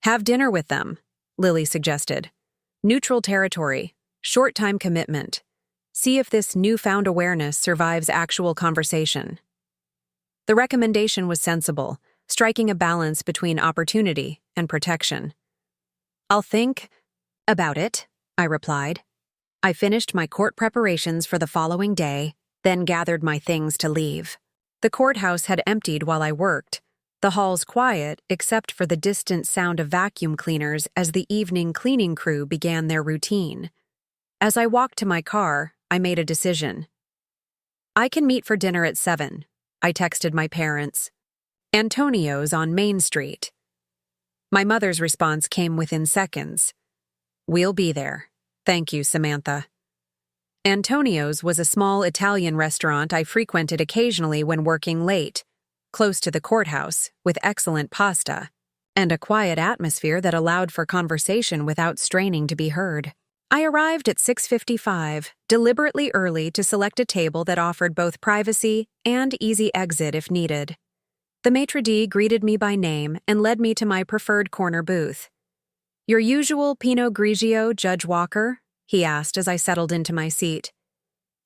"Have dinner with them," Lily suggested. "Neutral territory, short-time commitment. See if this newfound awareness survives actual conversation." The recommendation was sensible, striking a balance between opportunity and protection. "I'll think about it," I replied. I finished my court preparations for the following day, then gathered my things to leave. The courthouse had emptied while I worked, the halls quiet except for the distant sound of vacuum cleaners as the evening cleaning crew began their routine. As I walked to my car, I made a decision. "I can meet for dinner at 7, I texted my parents. "Antonio's on Main Street." My mother's response came within seconds. "We'll be there. Thank you, Samantha." Antonio's was a small Italian restaurant I frequented occasionally when working late, close to the courthouse, with excellent pasta, and a quiet atmosphere that allowed for conversation without straining to be heard. I arrived at 6:55, deliberately early to select a table that offered both privacy and easy exit if needed. The maitre d' greeted me by name and led me to my preferred corner booth. "Your usual Pinot Grigio, Judge Walker?" he asked as I settled into my seat.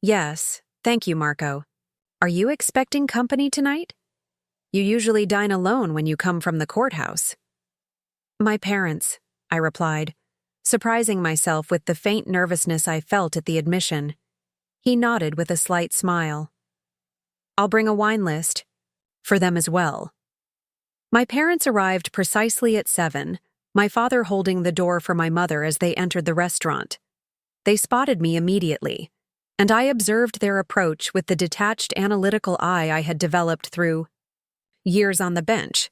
"Yes, thank you, Marco. Are you expecting company tonight? You usually dine alone when you come from the courthouse." "My parents," I replied, surprising myself with the faint nervousness I felt at the admission. He nodded with a slight smile. "I'll bring a wine list. For them as well." My parents arrived precisely at 7, my father holding the door for my mother as they entered the restaurant. They spotted me immediately. and I observed their approach with the detached analytical eye I had developed through years on the bench.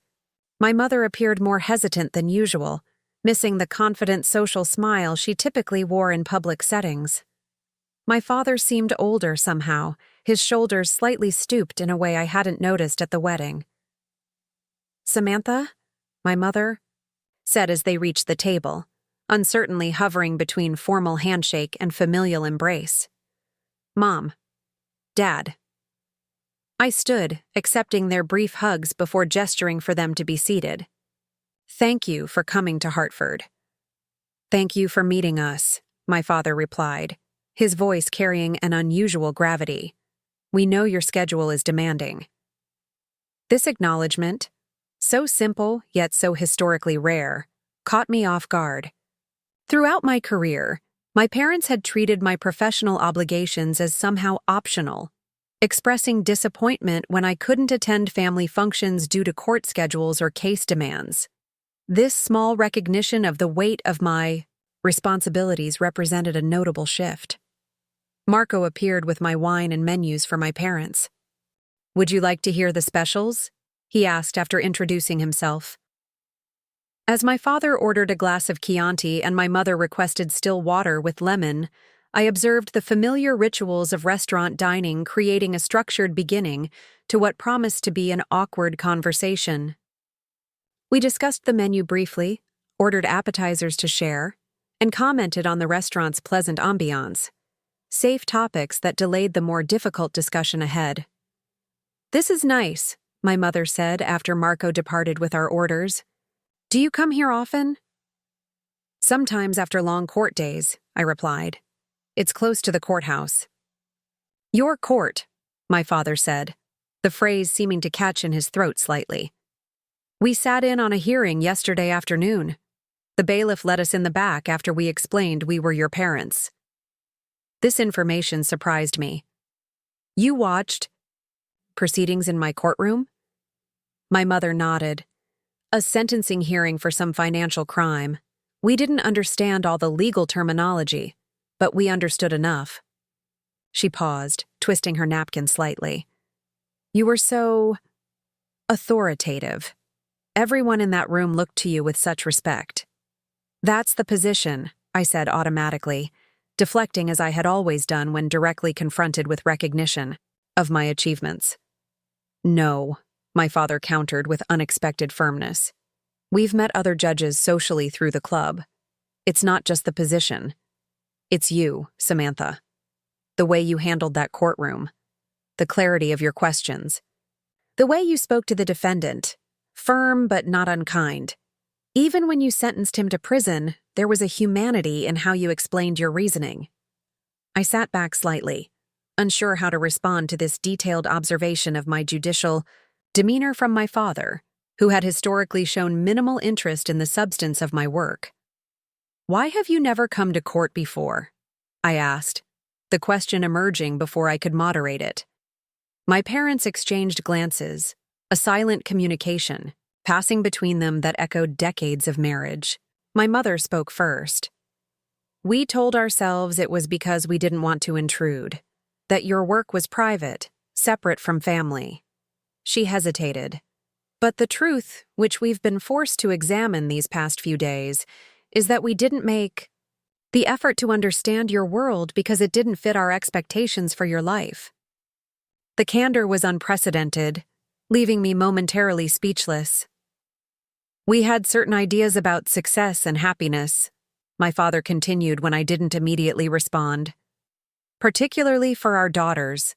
My mother appeared more hesitant than usual, missing the confident social smile she typically wore in public settings. My father seemed older somehow, his shoulders slightly stooped in a way I hadn't noticed at the wedding. "Samantha?" my mother said as they reached the table, uncertainly hovering between formal handshake and familial embrace. "Mom. Dad." I stood, accepting their brief hugs before gesturing for them to be seated. "Thank you for coming to Hartford." "Thank you for meeting us," my father replied, his voice carrying an unusual gravity. "We know your schedule is demanding." This acknowledgement, so simple yet so historically rare, caught me off guard. Throughout my career, my parents had treated my professional obligations as somehow optional, expressing disappointment when I couldn't attend family functions due to court schedules or case demands. This small recognition of the weight of my responsibilities represented a notable shift. Marco appeared with my wine and menus for my parents. "Would you like to hear the specials?" he asked after introducing himself. As my father ordered a glass of Chianti and my mother requested still water with lemon, I observed the familiar rituals of restaurant dining creating a structured beginning to what promised to be an awkward conversation. We discussed the menu briefly, ordered appetizers to share, and commented on the restaurant's pleasant ambiance, safe topics that delayed the more difficult discussion ahead. "This is nice," my mother said after Marco departed with our orders. "Do you come here often?" "Sometimes after long court days," I replied. "It's close to the courthouse." "Your court," my father said, the phrase seeming to catch in his throat slightly. "We sat in on a hearing yesterday afternoon. The bailiff let us in the back after we explained we were your parents." This information surprised me. "You watched proceedings in my courtroom?" My mother nodded. "A sentencing hearing for some financial crime. We didn't understand all the legal terminology, but we understood enough." She paused, twisting her napkin slightly. "You were so authoritative. Everyone in that room looked to you with such respect." "That's the position," I said automatically, deflecting as I had always done when directly confronted with recognition of my achievements. "No," my father countered with unexpected firmness. "We've met other judges socially through the club. It's not just the position. It's you, Samantha. The way you handled that courtroom. The clarity of your questions. The way you spoke to the defendant. Firm but not unkind. Even when you sentenced him to prison, there was a humanity in how you explained your reasoning." I sat back slightly, unsure how to respond to this detailed observation of my judicial demeanor from my father, who had historically shown minimal interest in the substance of my work. "Why have you never come to court before?" I asked, the question emerging before I could moderate it. My parents exchanged glances, a silent communication, passing between them that echoed decades of marriage. My mother spoke first. "We told ourselves it was because we didn't want to intrude, that your work was private, separate from family." She hesitated. "But the truth, which we've been forced to examine these past few days, is that we didn't make the effort to understand your world because it didn't fit our expectations for your life." The candor was unprecedented, leaving me momentarily speechless. "We had certain ideas about success and happiness," my father continued when I didn't immediately respond. "Particularly for our daughters.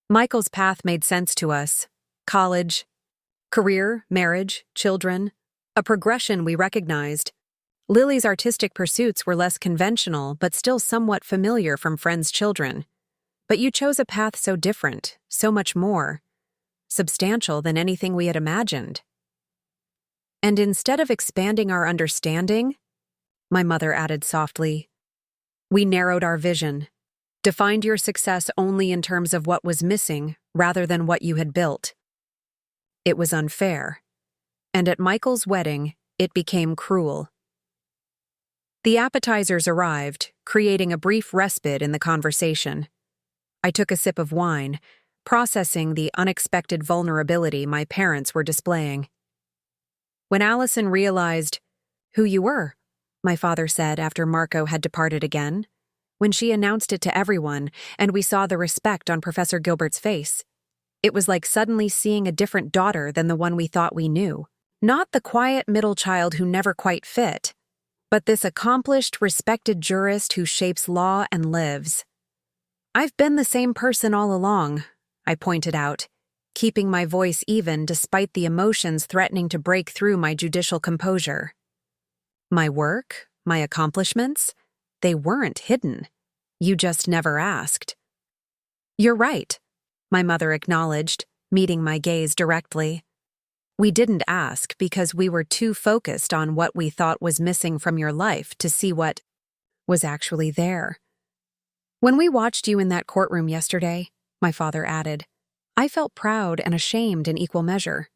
Michael's path made sense to us. College, career, marriage, children, a progression we recognized. Lily's artistic pursuits were less conventional but still somewhat familiar from friends' children. But you chose a path so different, so much more substantial than anything we had imagined. And instead of expanding our understanding," my mother added softly, "we narrowed our vision, defined your success only in terms of what was missing rather than what you had built. It was unfair. And at Michael's wedding, it became cruel." The appetizers arrived, creating a brief respite in the conversation. I took a sip of wine, processing the unexpected vulnerability my parents were displaying. When Alison realized who you were, my father said after Marco had departed again, when she announced it to everyone and we saw the respect on Professor Gilbert's face, it was like suddenly seeing a different daughter than the one we thought we knew. Not the quiet middle child who never quite fit, but this accomplished, respected jurist who shapes law and lives. I've been the same person all along, I pointed out, keeping my voice even despite the emotions threatening to break through my judicial composure. My work, my accomplishments, they weren't hidden. You just never asked. You're right, my mother acknowledged, meeting my gaze directly. We didn't ask because we were too focused on what we thought was missing from your life to see what was actually there. When we watched you in that courtroom yesterday, my father added, I felt proud and ashamed in equal measure.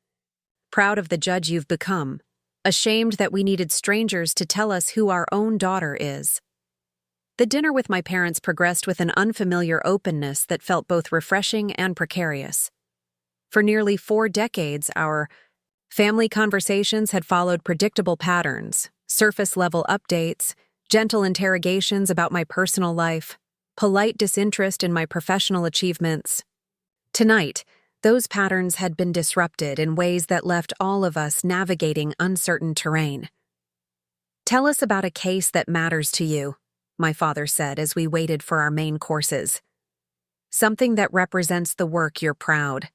Proud of the judge you've become, ashamed that we needed strangers to tell us who our own daughter is. The dinner with my parents progressed with an unfamiliar openness that felt both refreshing and precarious. For nearly 4 decades, our family conversations had followed predictable patterns, surface-level updates, gentle interrogations about my personal life, polite disinterest in my professional achievements. Tonight, those patterns had been disrupted in ways that left all of us navigating uncertain terrain. Tell us about a case that matters to you, my father said as we waited for our main courses. Something that represents the work you're proud.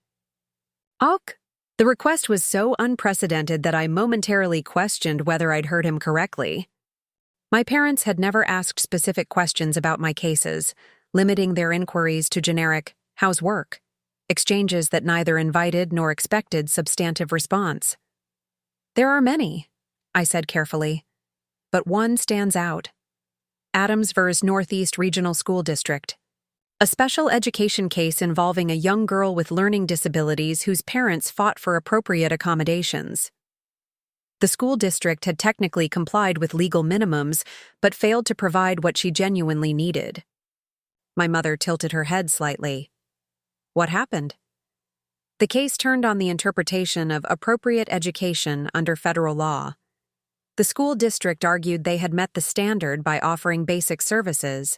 Ok. The request was so unprecedented that I momentarily questioned whether I'd heard him correctly. My parents had never asked specific questions about my cases, limiting their inquiries to generic, how's work? Exchanges that neither invited nor expected substantive response. There are many, I said carefully, but one stands out. Adams vs. Northeast Regional School District. A special education case involving a young girl with learning disabilities whose parents fought for appropriate accommodations. The school district had technically complied with legal minimums, but failed to provide what she genuinely needed. My mother tilted her head slightly. What happened? The case turned on the interpretation of appropriate education under federal law. The school district argued they had met the standard by offering basic services.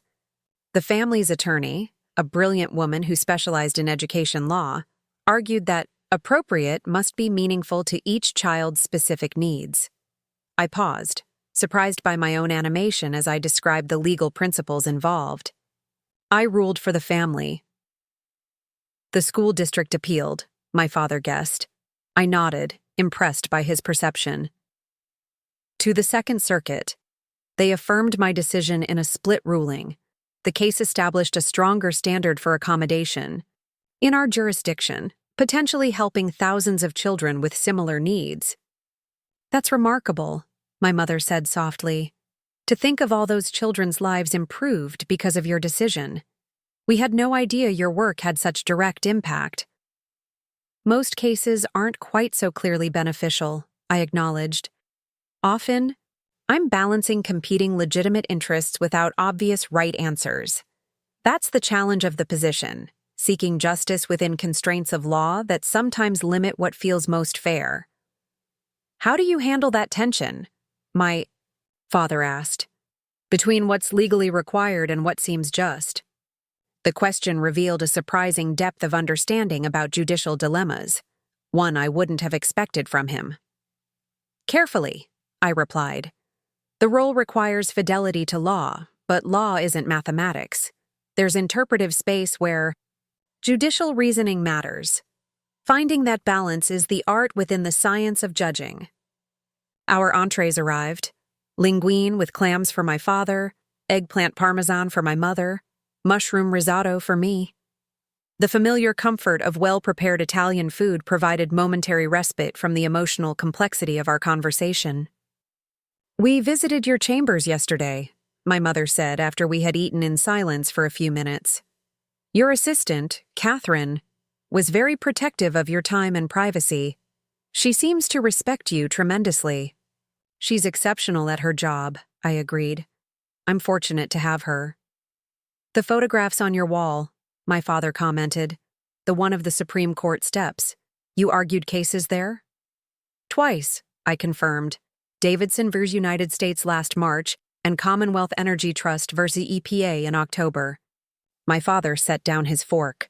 The family's attorney, a brilliant woman who specialized in education law, argued that appropriate must be meaningful to each child's specific needs. I paused, surprised by my own animation as I described the legal principles involved. I ruled for the family. The school district appealed, my father guessed. I nodded, impressed by his perception. To the Second Circuit. They affirmed my decision in a split ruling. The case established a stronger standard for accommodation in our jurisdiction, potentially helping thousands of children with similar needs. That's remarkable, my mother said softly. To think of all those children's lives improved because of your decision. We had no idea your work had such direct impact. Most cases aren't quite so clearly beneficial, I acknowledged. Often, I'm balancing competing legitimate interests without obvious right answers. That's the challenge of the position, seeking justice within constraints of law that sometimes limit what feels most fair. How do you handle that tension? My father asked. Between what's legally required and what seems just. The question revealed a surprising depth of understanding about judicial dilemmas, one I wouldn't have expected from him. Carefully, I replied. The role requires fidelity to law, but law isn't mathematics. There's interpretive space where judicial reasoning matters. Finding that balance is the art within the science of judging. Our entrees arrived. Linguine with clams for my father, eggplant parmesan for my mother, mushroom risotto for me. The familiar comfort of well-prepared Italian food provided momentary respite from the emotional complexity of our conversation. We visited your chambers yesterday, my mother said after we had eaten in silence for a few minutes. Your assistant, Catherine, was very protective of your time and privacy. She seems to respect you tremendously. She's exceptional at her job, I agreed. I'm fortunate to have her. The photographs on your wall, my father commented. The one of the Supreme Court steps. You argued cases there? Twice, I confirmed. Davidson v. United States last March and Commonwealth Energy Trust v. EPA in October. My father set down his fork.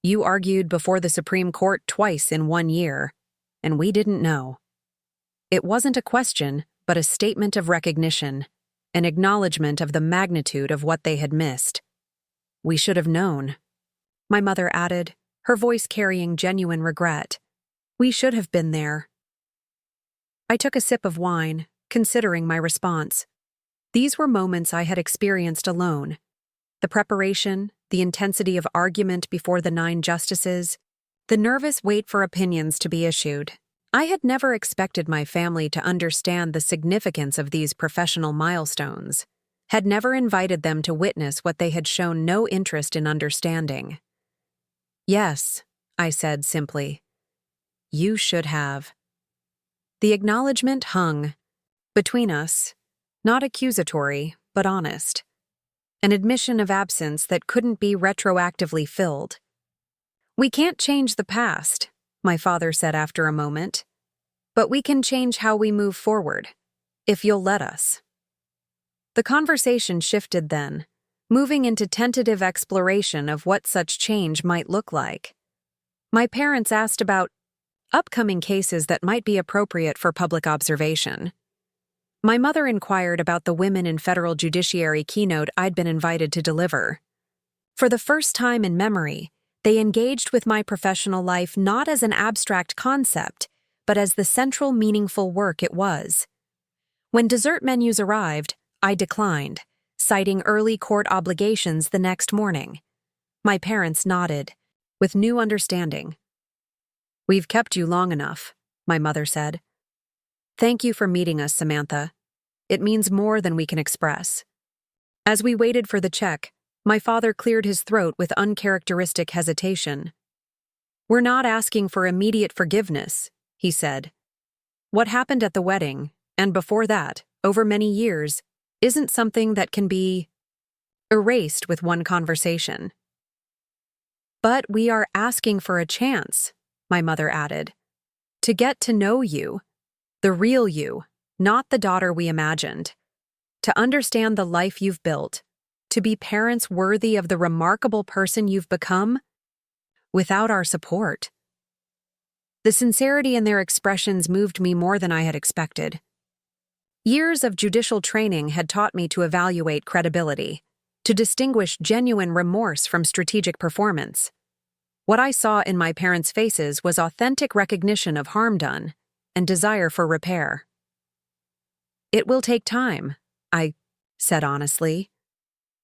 You argued before the Supreme Court twice in 1 year, and we didn't know. It wasn't a question, but a statement of recognition, an acknowledgement of the magnitude of what they had missed. We should have known, my mother added, her voice carrying genuine regret. We should have been there. I took a sip of wine, considering my response. These were moments I had experienced alone. The preparation, the intensity of argument before the 9 justices, the nervous wait for opinions to be issued. I had never expected my family to understand the significance of these professional milestones, had never invited them to witness what they had shown no interest in understanding. Yes, I said simply. You should have. The acknowledgement hung between us, not accusatory, but honest. An admission of absence that couldn't be retroactively filled. We can't change the past, my father said after a moment, but we can change how we move forward, if you'll let us. The conversation shifted then, moving into tentative exploration of what such change might look like. My parents asked about upcoming cases that might be appropriate for public observation. My mother inquired about the Women in Federal Judiciary keynote I'd been invited to deliver. For the first time in memory, they engaged with my professional life not as an abstract concept, but as the central meaningful work it was. When dessert menus arrived, I declined, citing early court obligations the next morning. My parents nodded, with new understanding. We've kept you long enough, my mother said. Thank you for meeting us, Samantha. It means more than we can express. As we waited for the check, my father cleared his throat with uncharacteristic hesitation. We're not asking for immediate forgiveness, he said. What happened at the wedding, and before that, over many years, isn't something that can be erased with one conversation. But we are asking for a chance, my mother added, to get to know you. The real you, not the daughter we imagined. To understand the life you've built. To be parents worthy of the remarkable person you've become. Without our support. The sincerity in their expressions moved me more than I had expected. Years of judicial training had taught me to evaluate credibility, to distinguish genuine remorse from strategic performance. What I saw in my parents' faces was authentic recognition of harm done and desire for repair. It will take time, I said honestly.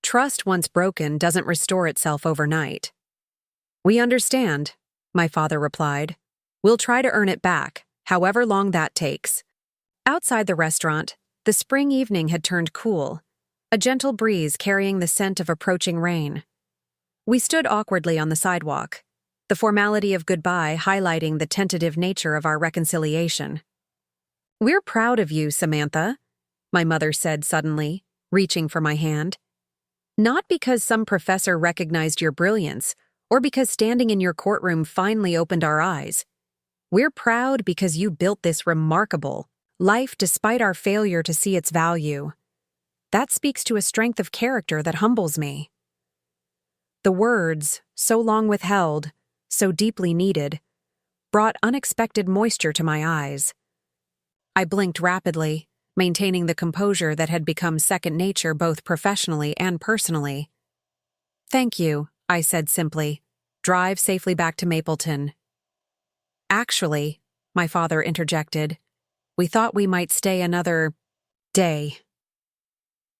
Trust once broken doesn't restore itself overnight. We understand, my father replied. We'll try to earn it back, however long that takes. Outside the restaurant, the spring evening had turned cool, a gentle breeze carrying the scent of approaching rain. We stood awkwardly on the sidewalk, the formality of goodbye highlighting the tentative nature of our reconciliation. We're proud of you, Samantha, my mother said suddenly, reaching for my hand. Not because some professor recognized your brilliance, or because standing in your courtroom finally opened our eyes. We're proud because you built this remarkable life despite our failure to see its value. That speaks to a strength of character that humbles me. The words, so long withheld, so deeply needed, brought unexpected moisture to my eyes. I blinked rapidly, maintaining the composure that had become second nature both professionally and personally. Thank you, I said simply. Drive safely back to Mapleton. Actually, my father interjected, we thought we might stay another day.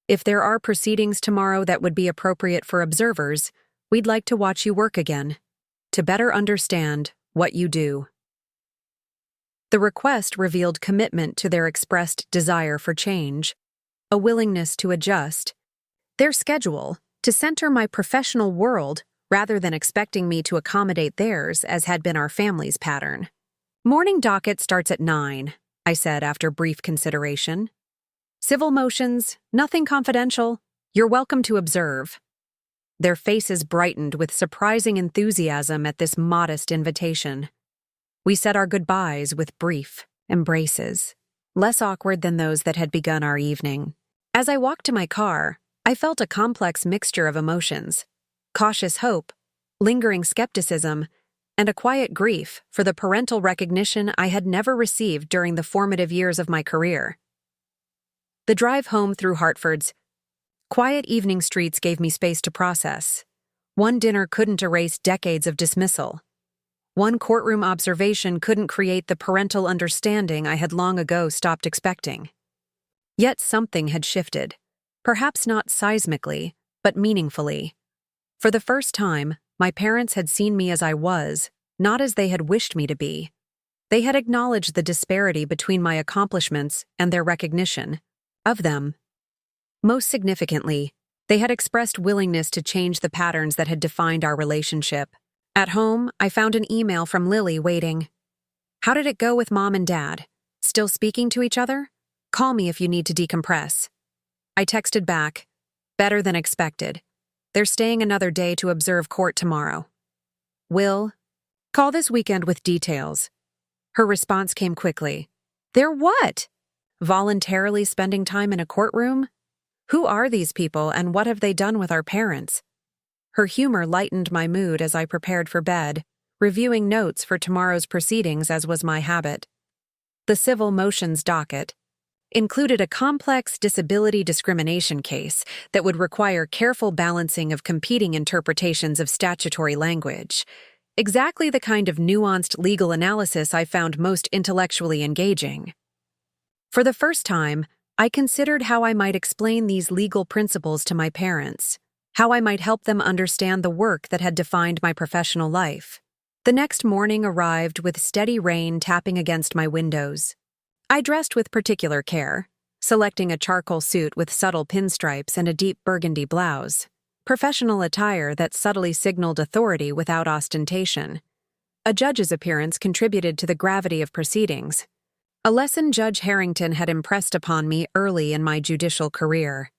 If there are proceedings tomorrow that would be appropriate for observers, we'd like to watch you work again, to better understand what you do. The request revealed commitment to their expressed desire for change, a willingness to adjust, their schedule to center my professional world rather than expecting me to accommodate theirs as had been our family's pattern. Morning docket starts at 9, I said after brief consideration. Civil motions, nothing confidential. You're welcome to observe. Their faces brightened with surprising enthusiasm at this modest invitation. We said our goodbyes with brief embraces, less awkward than those that had begun our evening. As I walked to my car, I felt a complex mixture of emotions: cautious hope, lingering skepticism, and a quiet grief for the parental recognition I had never received during the formative years of my career. The drive home through Hartford's quiet evening streets gave me space to process. One dinner couldn't erase decades of dismissal. One courtroom observation couldn't create the parental understanding I had long ago stopped expecting. Yet something had shifted, perhaps not seismically, but meaningfully. For the first time, my parents had seen me as I was, not as they had wished me to be. They had acknowledged the disparity between my accomplishments and their recognition of them. Most significantly, they had expressed willingness to change the patterns that had defined our relationship. At home, I found an email from Lily waiting. "How did it go with Mom and Dad? Still speaking to each other? Call me if you need to decompress." I texted back, "Better than expected. They're staying another day to observe court tomorrow. Will call this weekend with details." Her response came quickly. "They're what? Voluntarily spending time in a courtroom? Who are these people and what have they done with our parents?" Her humor lightened my mood as I prepared for bed, reviewing notes for tomorrow's proceedings as was my habit. The civil motions docket included a complex disability discrimination case that would require careful balancing of competing interpretations of statutory language, exactly the kind of nuanced legal analysis I found most intellectually engaging. For the first time, I considered how I might explain these legal principles to my parents, how I might help them understand the work that had defined my professional life. The next morning arrived with steady rain tapping against my windows. I dressed with particular care, selecting a charcoal suit with subtle pinstripes and a deep burgundy blouse, professional attire that subtly signaled authority without ostentation. A judge's appearance contributed to the gravity of proceedings, a lesson Judge Harrington had impressed upon me early in my judicial career.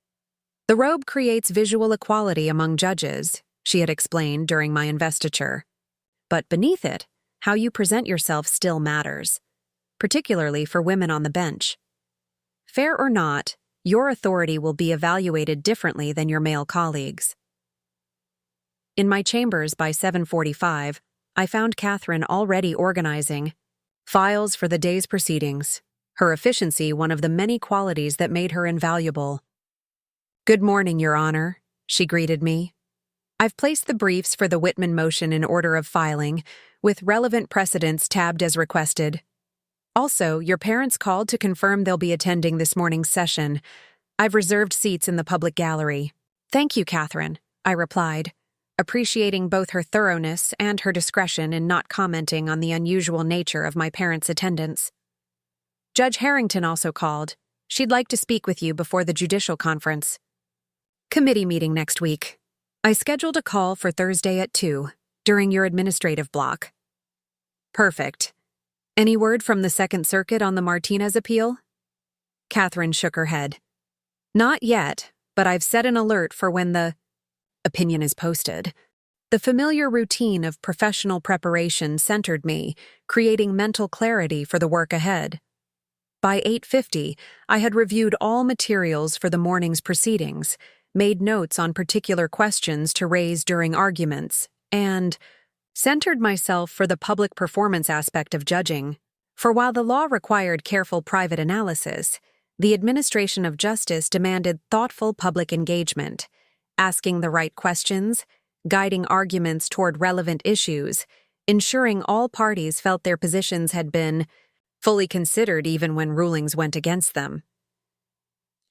"The robe creates visual equality among judges," she had explained during my investiture. "But beneath it, how you present yourself still matters, particularly for women on the bench. Fair or not, your authority will be evaluated differently than your male colleagues." In my chambers by 7:45, I found Catherine already organizing files for the day's proceedings, her efficiency one of the many qualities that made her invaluable. "Good morning, Your Honor," she greeted me. "I've placed the briefs for the Whitman motion in order of filing, with relevant precedents tabbed as requested. Also, your parents called to confirm they'll be attending this morning's session. I've reserved seats in the public gallery." "Thank you, Catherine," I replied, appreciating both her thoroughness and her discretion in not commenting on the unusual nature of my parents' attendance. "Judge Harrington also called. She'd like to speak with you before the judicial conference. Committee meeting next week. I scheduled a call for Thursday at 2, during your administrative block." "Perfect. Any word from the Second Circuit on the Martinez appeal?" Catherine shook her head. "Not yet, but I've set an alert for when the opinion is posted." The familiar routine of professional preparation centered me, creating mental clarity for the work ahead. By 8:50, I had reviewed all materials for the morning's proceedings, made notes on particular questions to raise during arguments, and centered myself for the public performance aspect of judging. For while the law required careful private analysis, the administration of justice demanded thoughtful public engagement, asking the right questions, guiding arguments toward relevant issues, ensuring all parties felt their positions had been fully considered even when rulings went against them.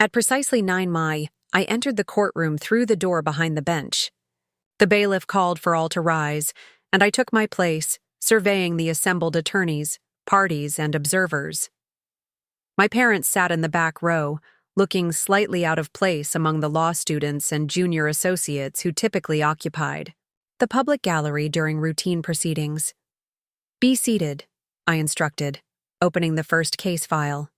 At precisely 9 I entered the courtroom through the door behind the bench. The bailiff called for all to rise, and I took my place, surveying the assembled attorneys, parties, and observers. My parents sat in the back row, looking slightly out of place among the law students and junior associates who typically occupied the public gallery during routine proceedings. "Be seated," I instructed, opening the first case file.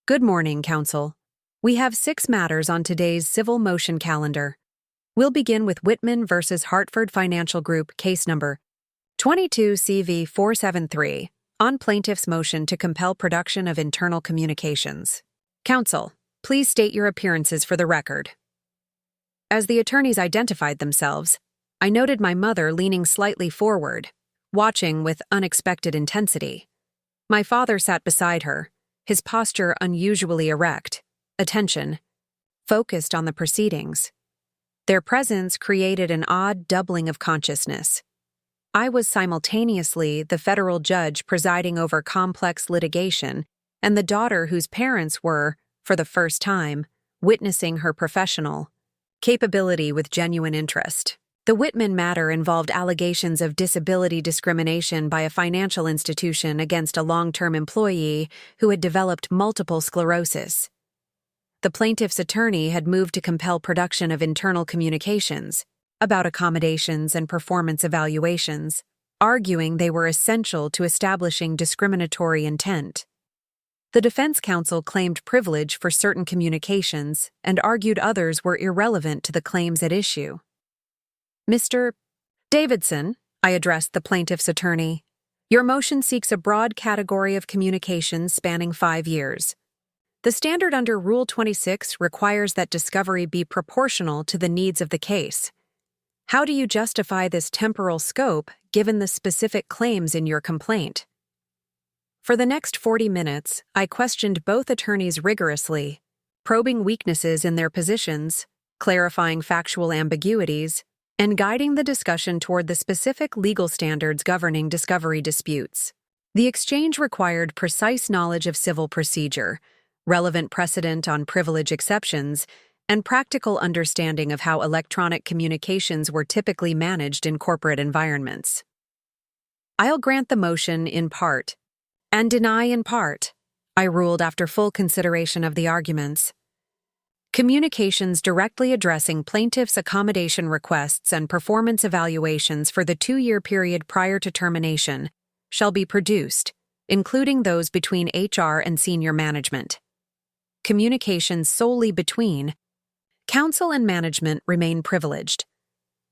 "Good morning, counsel. We have 6 matters on today's civil motion calendar. We'll begin with Whitman versus Hartford Financial Group, case number 22-CV-473, on plaintiff's motion to compel production of internal communications. Counsel, please state your appearances for the record. As the attorneys identified themselves, I noted my mother leaning slightly forward, watching with unexpected intensity. My father sat beside her, his posture unusually erect, attention focused on the proceedings. Their presence created an odd doubling of consciousness. I was simultaneously the federal judge presiding over complex litigation and the daughter whose parents were, for the first time, witnessing her professional capability with genuine interest. The Whitman matter involved allegations of disability discrimination by a financial institution against a long-term employee who had developed multiple sclerosis. The plaintiff's attorney had moved to compel production of internal communications about accommodations and performance evaluations, arguing they were essential to establishing discriminatory intent. The defense counsel claimed privilege for certain communications and argued others were irrelevant to the claims at issue. Mr. Davidson, I addressed the plaintiff's attorney, your motion seeks a broad category of communications spanning 5 years. The standard under Rule 26 requires that discovery be proportional to the needs of the case. How do you justify this temporal scope given the specific claims in your complaint? For the next 40 minutes, I questioned both attorneys rigorously, probing weaknesses in their positions, clarifying factual ambiguities, and guiding the discussion toward the specific legal standards governing discovery disputes. The exchange required precise knowledge of civil procedure, relevant precedent on privilege exceptions, and practical understanding of how electronic communications were typically managed in corporate environments. I'll grant the motion in part, and deny in part, I ruled after full consideration of the arguments. Communications directly addressing plaintiff's accommodation requests and performance evaluations for the 2-year period prior to termination shall be produced, including those between HR and senior management. Communications solely between counsel and management remain privileged.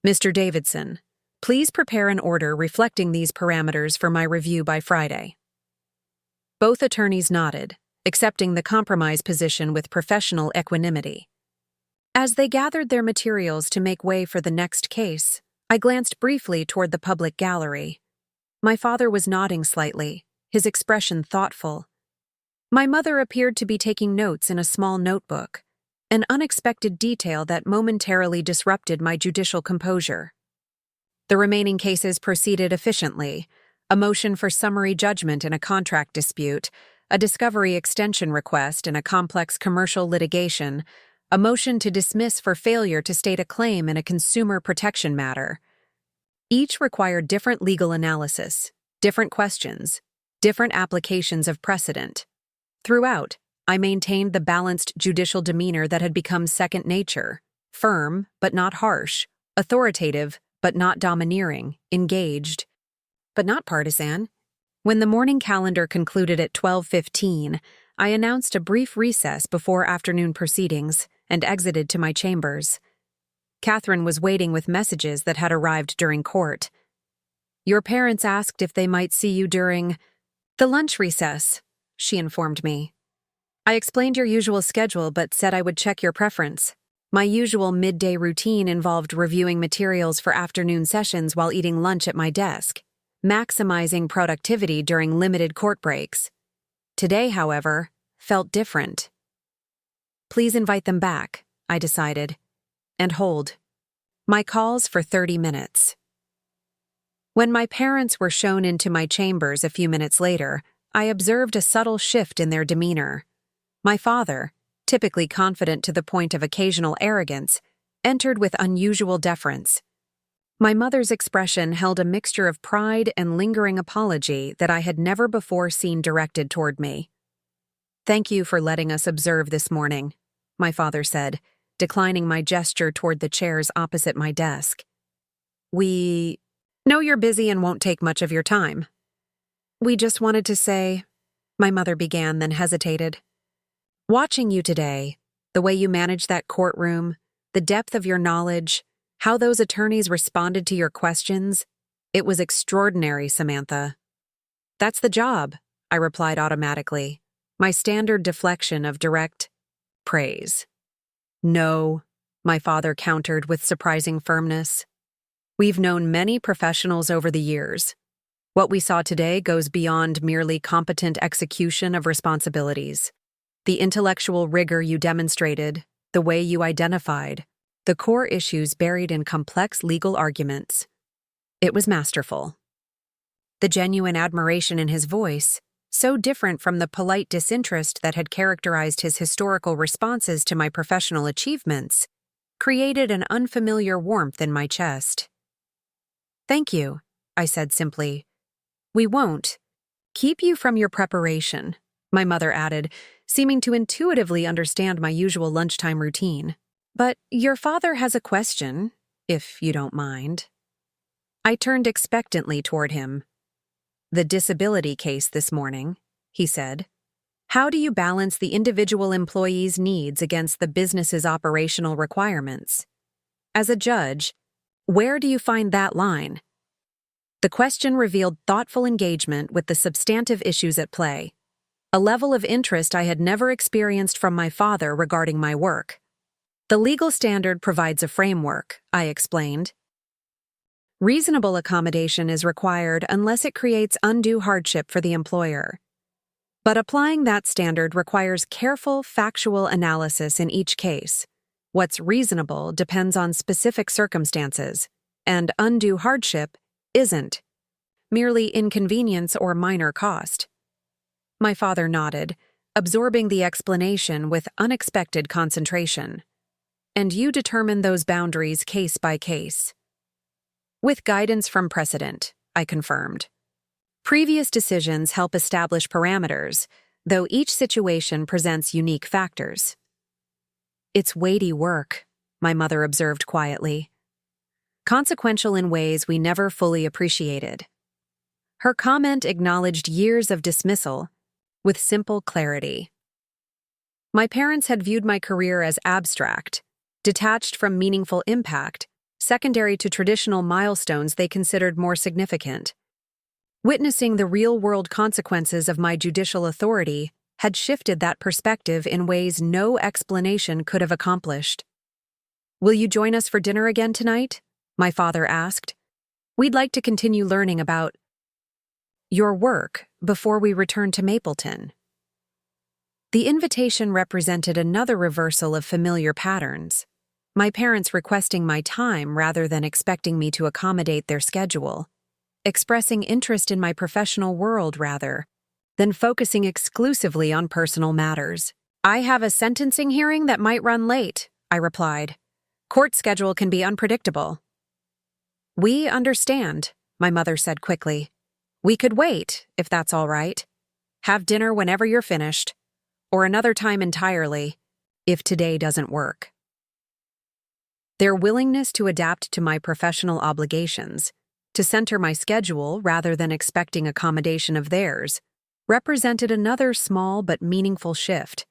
Mr. Davidson, please prepare an order reflecting these parameters for my review by Friday. Both attorneys nodded, accepting the compromise position with professional equanimity. As they gathered their materials to make way for the next case, I glanced briefly toward the public gallery. My father was nodding slightly, his expression thoughtful. My mother appeared to be taking notes in a small notebook, an unexpected detail that momentarily disrupted my judicial composure. The remaining cases proceeded efficiently: a motion for summary judgment in a contract dispute, a discovery extension request in a complex commercial litigation, a motion to dismiss for failure to state a claim in a consumer protection matter. Each required different legal analysis, different questions, different applications of precedent. Throughout, I maintained the balanced judicial demeanor that had become second nature: firm but not harsh, authoritative but not domineering, engaged but not partisan. When the morning calendar concluded at 12:15, I announced a brief recess before afternoon proceedings and exited to my chambers. Catherine was waiting with messages that had arrived during court. Your parents asked if they might see you during the lunch recess, she informed me. I explained your usual schedule but said I would check your preference. My usual midday routine involved reviewing materials for afternoon sessions while eating lunch at my desk, maximizing productivity during limited court breaks. Today, however, felt different. Please invite them back, I decided, and hold my calls for 30 minutes. When my parents were shown into my chambers a few minutes later, I observed a subtle shift in their demeanor. My father, typically confident to the point of occasional arrogance, entered with unusual deference. My mother's expression held a mixture of pride and lingering apology that I had never before seen directed toward me. Thank you for letting us observe this morning, my father said, declining my gesture toward the chairs opposite my desk. We know you're busy and won't take much of your time. We just wanted to say, my mother began, then hesitated. Watching you today, the way you manage that courtroom, the depth of your knowledge, How those attorneys responded to your questions, it was extraordinary, Samantha. That's the job, I replied automatically, my standard deflection of direct praise. No, my father countered with surprising firmness. We've known many professionals over the years. What we saw today goes beyond merely competent execution of responsibilities. The intellectual rigor you demonstrated, the way you identified, the core issues buried in complex legal arguments. It was masterful. The genuine admiration in his voice, so different from the polite disinterest that had characterized his historical responses to my professional achievements, created an unfamiliar warmth in my chest. Thank you, I said simply. We won't keep you from your preparation, my mother added, seeming to intuitively understand my usual lunchtime routine. But your father has a question, if you don't mind. I turned expectantly toward him. The disability case this morning, he said. How do you balance the individual employee's needs against the business's operational requirements? As a judge, where do you find that line? The question revealed thoughtful engagement with the substantive issues at play, a level of interest I had never experienced from my father regarding my work. The legal standard provides a framework, I explained. Reasonable accommodation is required unless it creates undue hardship for the employer. But applying that standard requires careful, factual analysis in each case. What's reasonable depends on specific circumstances, and undue hardship isn't. Merely inconvenience or minor cost. My father nodded, absorbing the explanation with unexpected concentration. And you determine those boundaries case by case. With guidance from precedent, I confirmed. Previous decisions help establish parameters, though each situation presents unique factors. It's weighty work, my mother observed quietly. Consequential in ways we never fully appreciated. Her comment acknowledged years of dismissal with simple clarity. My parents had viewed my career as abstract, detached from meaningful impact, secondary to traditional milestones they considered more significant. Witnessing the real-world consequences of my judicial authority had shifted that perspective in ways no explanation could have accomplished. Will you join us for dinner again tonight? My father asked. We'd like to continue learning about your work before we return to Mapleton. The invitation represented another reversal of familiar patterns, my parents requesting my time rather than expecting me to accommodate their schedule, expressing interest in my professional world rather than focusing exclusively on personal matters. I have a sentencing hearing that might run late, I replied. Court schedule can be unpredictable. We understand, my mother said quickly. We could wait, if that's all right. Have dinner whenever you're finished, or another time entirely, if today doesn't work. Their willingness to adapt to my professional obligations, to center my schedule rather than expecting accommodation of theirs, represented another small but meaningful shift.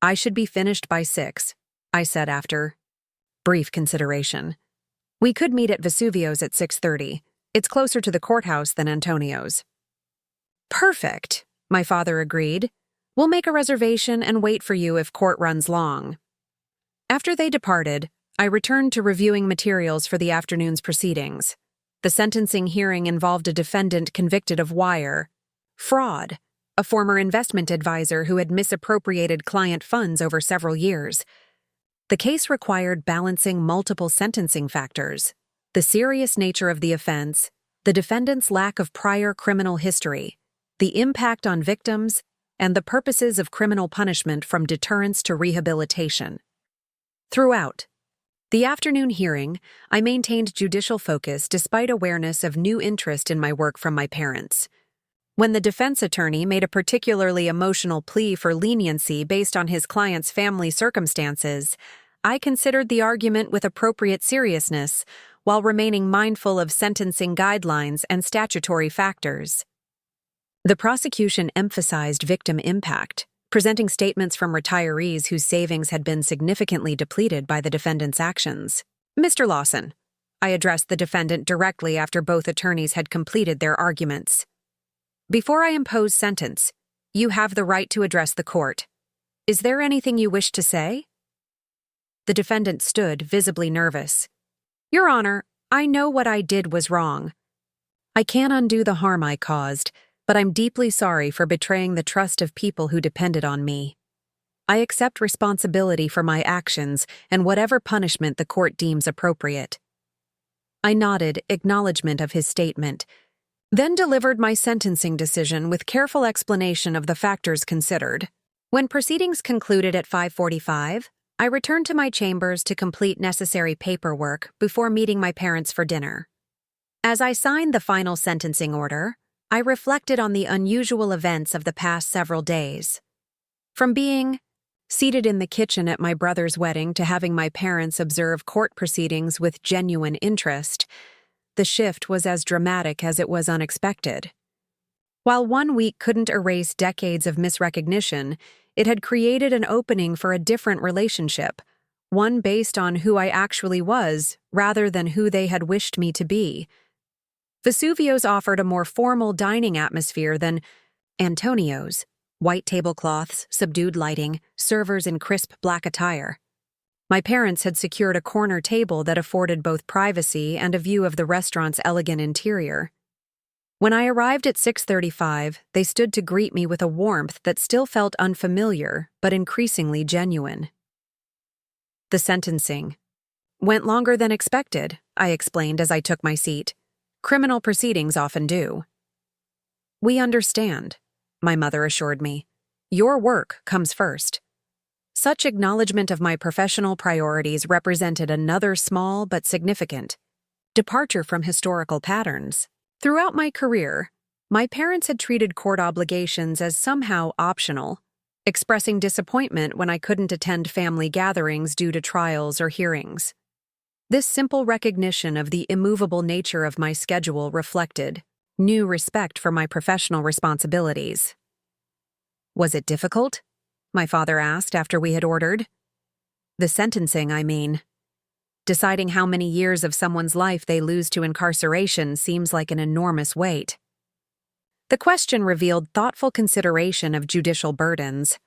I should be finished by 6, I said after brief consideration. We could meet at Vesuvio's at 6:30. It's closer to the courthouse than Antonio's. Perfect, my father agreed. We'll make a reservation and wait for you if court runs long. After they departed, I returned to reviewing materials for the afternoon's proceedings. The sentencing hearing involved a defendant convicted of wire fraud, a former investment advisor who had misappropriated client funds over several years. The case required balancing multiple sentencing factors: the serious nature of the offense, the defendant's lack of prior criminal history, the impact on victims, and the purposes of criminal punishment from deterrence to rehabilitation. Throughout the afternoon hearing, I maintained judicial focus despite awareness of new interest in my work from my parents. When the defense attorney made a particularly emotional plea for leniency based on his client's family circumstances, I considered the argument with appropriate seriousness while remaining mindful of sentencing guidelines and statutory factors. The prosecution emphasized victim impact, presenting statements from retirees whose savings had been significantly depleted by the defendant's actions. Mr. Lawson, I addressed the defendant directly after both attorneys had completed their arguments. Before I impose sentence, you have the right to address the court. Is there anything you wish to say? The defendant stood, visibly nervous. Your Honor, I know what I did was wrong. I can't undo the harm I caused, but I'm deeply sorry for betraying the trust of people who depended on me. I accept responsibility for my actions and whatever punishment the court deems appropriate. I nodded, acknowledgement of his statement, then delivered my sentencing decision with careful explanation of the factors considered. When proceedings concluded at 5:45, I returned to my chambers to complete necessary paperwork before meeting my parents for dinner. As I signed the final sentencing order, I reflected on the unusual events of the past several days. From being seated in the kitchen at my brother's wedding to having my parents observe court proceedings with genuine interest, the shift was as dramatic as it was unexpected. While 1 week couldn't erase decades of misrecognition, it had created an opening for a different relationship, one based on who I actually was rather than who they had wished me to be. Vesuvio's offered a more formal dining atmosphere than Antonio's: white tablecloths, subdued lighting, servers in crisp black attire. My parents had secured a corner table that afforded both privacy and a view of the restaurant's elegant interior. When I arrived at 6:35, they stood to greet me with a warmth that still felt unfamiliar but increasingly genuine. The sentencing went longer than expected, I explained as I took my seat. Criminal proceedings often do. We understand, my mother assured me. Your work comes first. Such acknowledgement of my professional priorities represented another small but significant departure from historical patterns. Throughout my career, my parents had treated court obligations as somehow optional, expressing disappointment when I couldn't attend family gatherings due to trials or hearings. This simple recognition of the immovable nature of my schedule reflected new respect for my professional responsibilities. Was it difficult? My father asked after we had ordered. The sentencing, I mean. Deciding how many years of someone's life they lose to incarceration seems like an enormous weight. The question revealed thoughtful consideration of judicial burdens,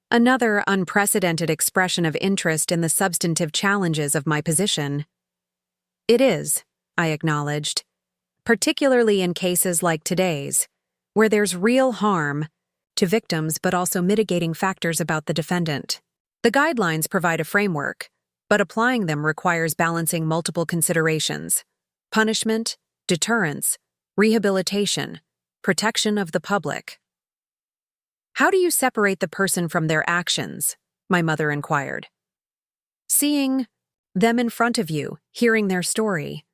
another unprecedented expression of interest in the substantive challenges of my position. It is, I acknowledged, particularly in cases like today's, where there's real harm to victims but also mitigating factors about the defendant. The guidelines provide a framework, but applying them requires balancing multiple considerations: punishment, deterrence, rehabilitation, protection of the public. How do you separate the person from their actions? My mother inquired. Seeing them in front of you, hearing their story.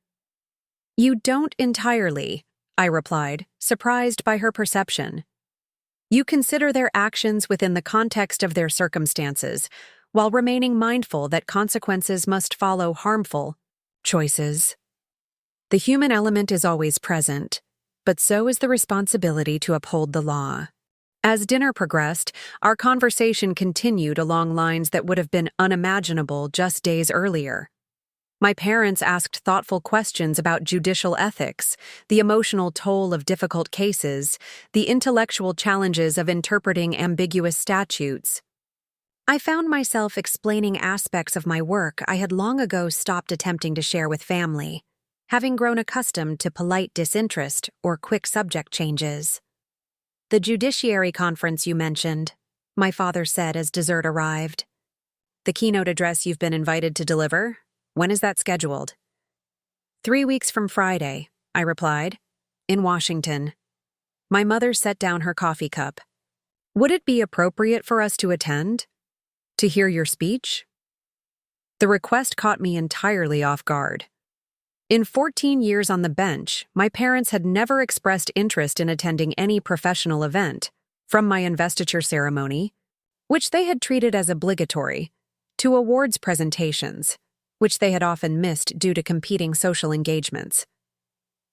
You don't entirely, I replied, surprised by her perception. You consider their actions within the context of their circumstances, while remaining mindful that consequences must follow harmful choices. The human element is always present, but so is the responsibility to uphold the law. As dinner progressed, our conversation continued along lines that would have been unimaginable just days earlier. My parents asked thoughtful questions about judicial ethics, the emotional toll of difficult cases, the intellectual challenges of interpreting ambiguous statutes. I found myself explaining aspects of my work I had long ago stopped attempting to share with family, having grown accustomed to polite disinterest or quick subject changes. The judiciary conference you mentioned, my father said as dessert arrived. The keynote address you've been invited to deliver? When is that scheduled? 3 weeks from Friday, I replied, in Washington. My mother set down her coffee cup. Would it be appropriate for us to attend? To hear your speech? The request caught me entirely off guard. In 14 years on the bench, my parents had never expressed interest in attending any professional event, from my investiture ceremony, which they had treated as obligatory, to awards presentations, which they had often missed due to competing social engagements.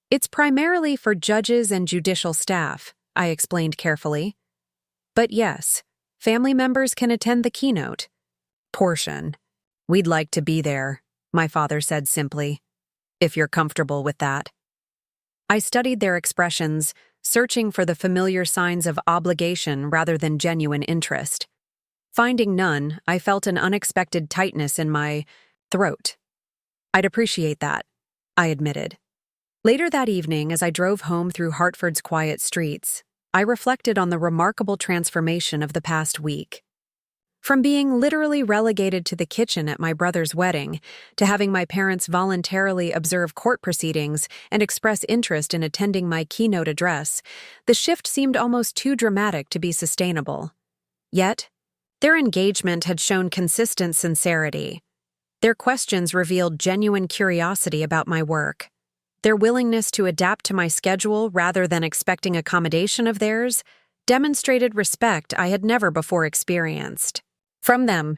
It's primarily for judges and judicial staff, I explained carefully. But yes, family members can attend the keynote portion. We'd like to be there, my father said simply, "if you're comfortable with that." I studied their expressions, searching for the familiar signs of obligation rather than genuine interest. Finding none, I felt an unexpected tightness in my throat. "I'd appreciate that," I admitted. Later that evening, as I drove home through Hartford's quiet streets, I reflected on the remarkable transformation of the past week. From being literally relegated to the kitchen at my brother's wedding, to having my parents voluntarily observe court proceedings and express interest in attending my keynote address, the shift seemed almost too dramatic to be sustainable. Yet, their engagement had shown consistent sincerity. Their questions revealed genuine curiosity about my work. Their willingness to adapt to my schedule rather than expecting accommodation of theirs demonstrated respect I had never before experienced. From them,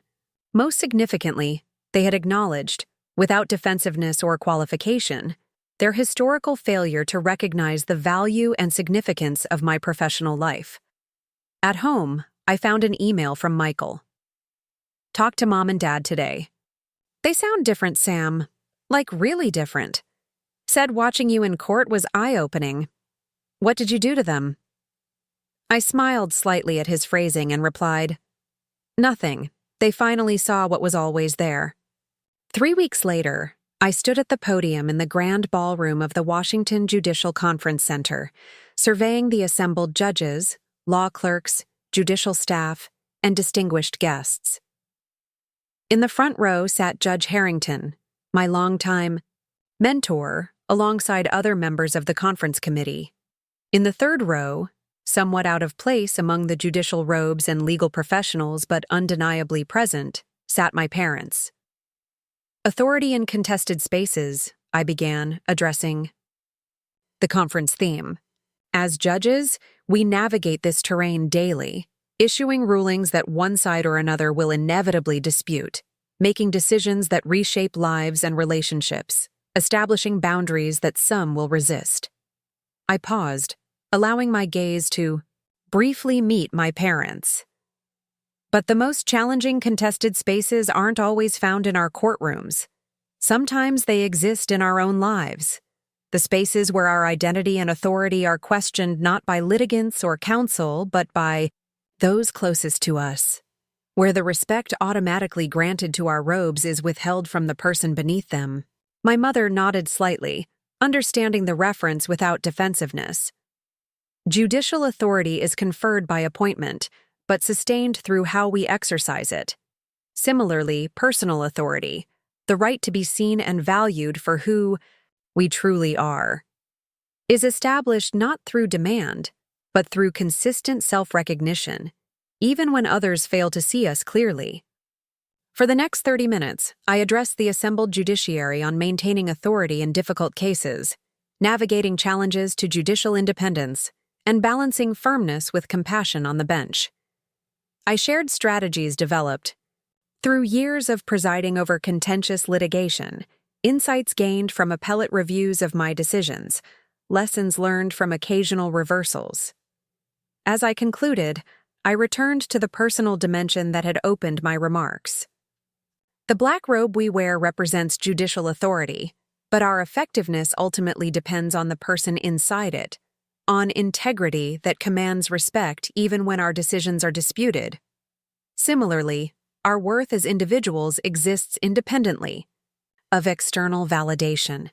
most significantly, they had acknowledged, without defensiveness or qualification, their historical failure to recognize the value and significance of my professional life. At home, I found an email from Michael. "Talk to Mom and Dad today. They sound different, Sam. Like really different. Said watching you in court was eye-opening. What did you do to them?" I smiled slightly at his phrasing and replied, "Nothing. They finally saw what was always there." 3 weeks later, I stood at the podium in the grand ballroom of the Washington Judicial Conference Center, surveying the assembled judges, law clerks, judicial staff, and distinguished guests. In the front row sat Judge Harrington, my longtime mentor, alongside other members of the conference committee. In the third row, somewhat out of place among the judicial robes and legal professionals but undeniably present, sat my parents. "Authority in contested spaces," I began, addressing the conference theme. "As judges, we navigate this terrain daily, issuing rulings that one side or another will inevitably dispute, making decisions that reshape lives and relationships, establishing boundaries that some will resist." I paused, allowing my gaze to briefly meet my parents. But the most challenging contested spaces aren't always found in our courtrooms. Sometimes they exist in our own lives. The spaces where our identity and authority are questioned not by litigants or counsel, but by those closest to us. Where the respect automatically granted to our robes is withheld from the person beneath them. My mother nodded slightly, understanding the reference without defensiveness. Judicial authority is conferred by appointment, but sustained through how we exercise it. Similarly, personal authority, the right to be seen and valued for who we truly are, is established not through demand, but through consistent self-recognition, even when others fail to see us clearly. For the next 30 minutes, I addressed the assembled judiciary on maintaining authority in difficult cases, navigating challenges to judicial independence, and balancing firmness with compassion on the bench. I shared strategies developed through years of presiding over contentious litigation, insights gained from appellate reviews of my decisions, lessons learned from occasional reversals. As I concluded, I returned to the personal dimension that had opened my remarks. The black robe we wear represents judicial authority, but our effectiveness ultimately depends on the person inside it, on integrity that commands respect even when our decisions are disputed. Similarly, our worth as individuals exists independently of external validation.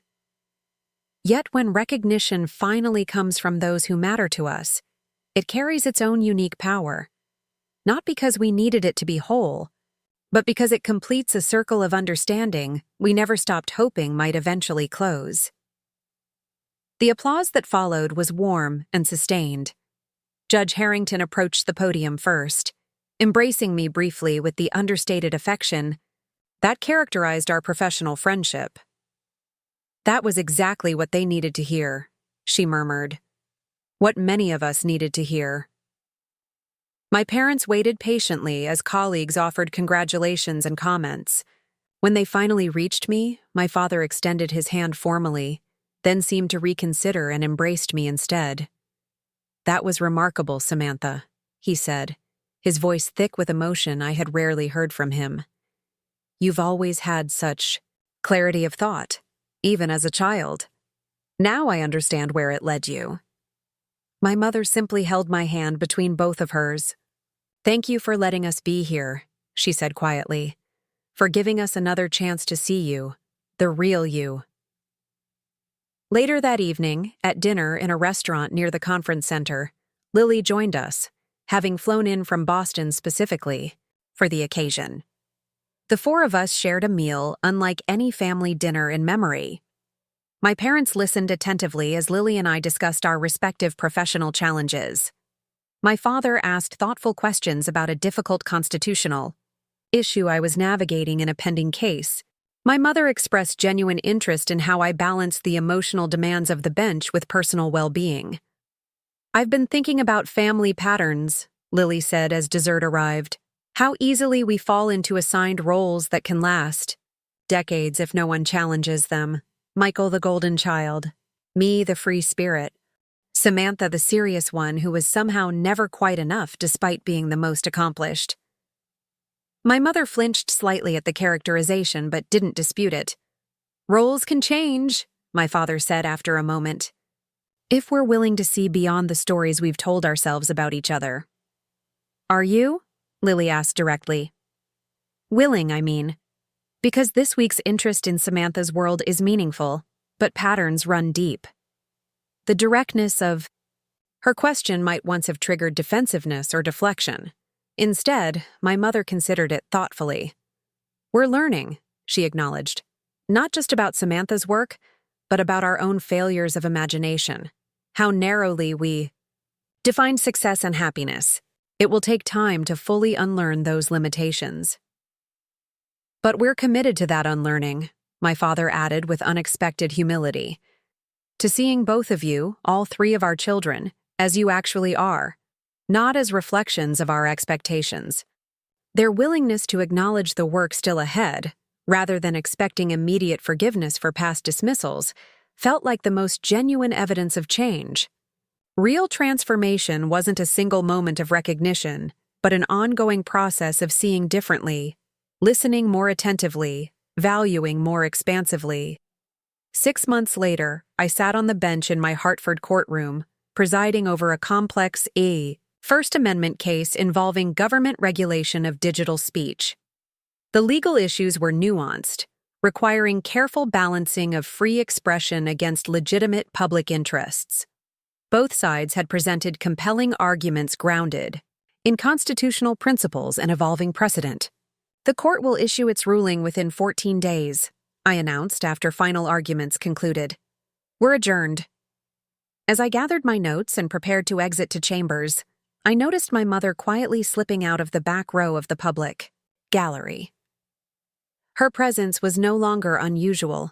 Yet when recognition finally comes from those who matter to us, it carries its own unique power, not because we needed it to be whole, but because it completes a circle of understanding we never stopped hoping might eventually close. The applause that followed was warm and sustained. Judge Harrington approached the podium first, embracing me briefly with the understated affection that characterized our professional friendship. "That was exactly what they needed to hear," she murmured. "What many of us needed to hear." My parents waited patiently as colleagues offered congratulations and comments. When they finally reached me, my father extended his hand formally, then seemed to reconsider and embraced me instead. "That was remarkable, Samantha," he said, his voice thick with emotion I had rarely heard from him. "You've always had such Clarity of thought, even as a child. Now I understand where it led you. My mother simply held my hand between both of hers. Thank you for letting us be here, she said quietly. For giving us another chance to see you, the real you. Later that evening, at dinner in a restaurant near the conference center, Lily joined us, having flown in from Boston specifically for the occasion. The four of us shared a meal unlike any family dinner in memory. My parents listened attentively as Lily and I discussed our respective professional challenges. My father asked thoughtful questions about a difficult constitutional issue I was navigating in a pending case. My mother expressed genuine interest in how I balanced the emotional demands of the bench with personal well-being. I've been thinking about family patterns, Lily said as dessert arrived. How easily we fall into assigned roles that can last decades if no one challenges them. Michael the golden child, me the free spirit, Samantha the serious one who was somehow never quite enough despite being the most accomplished. My mother flinched slightly at the characterization but didn't dispute it. Roles can change, my father said after a moment. If we're willing to see beyond the stories we've told ourselves about each other. Are you? Lily asked directly. Willing, I mean. Because this week's interest in Samantha's world is meaningful, but patterns run deep. The directness of her question might once have triggered defensiveness or deflection. Instead, my mother considered it thoughtfully. We're learning, she acknowledged, not just about Samantha's work, but about our own failures of imagination, how narrowly we define success and happiness. It will take time to fully unlearn those limitations. But we're committed to that unlearning, my father added with unexpected humility. To seeing both of you, all three of our children, as you actually are, not as reflections of our expectations. Their willingness to acknowledge the work still ahead, rather than expecting immediate forgiveness for past dismissals, felt like the most genuine evidence of change. Real transformation wasn't a single moment of recognition, but an ongoing process of seeing differently, listening more attentively, valuing more expansively. 6 months later, I sat on the bench in my Hartford courtroom, presiding over a complex First Amendment case involving government regulation of digital speech. The legal issues were nuanced, requiring careful balancing of free expression against legitimate public interests. Both sides had presented compelling arguments grounded in constitutional principles and evolving precedent. The court will issue its ruling within 14 days, I announced after final arguments concluded. We're adjourned. As I gathered my notes and prepared to exit to chambers, I noticed my mother quietly slipping out of the back row of the public gallery. Her presence was no longer unusual.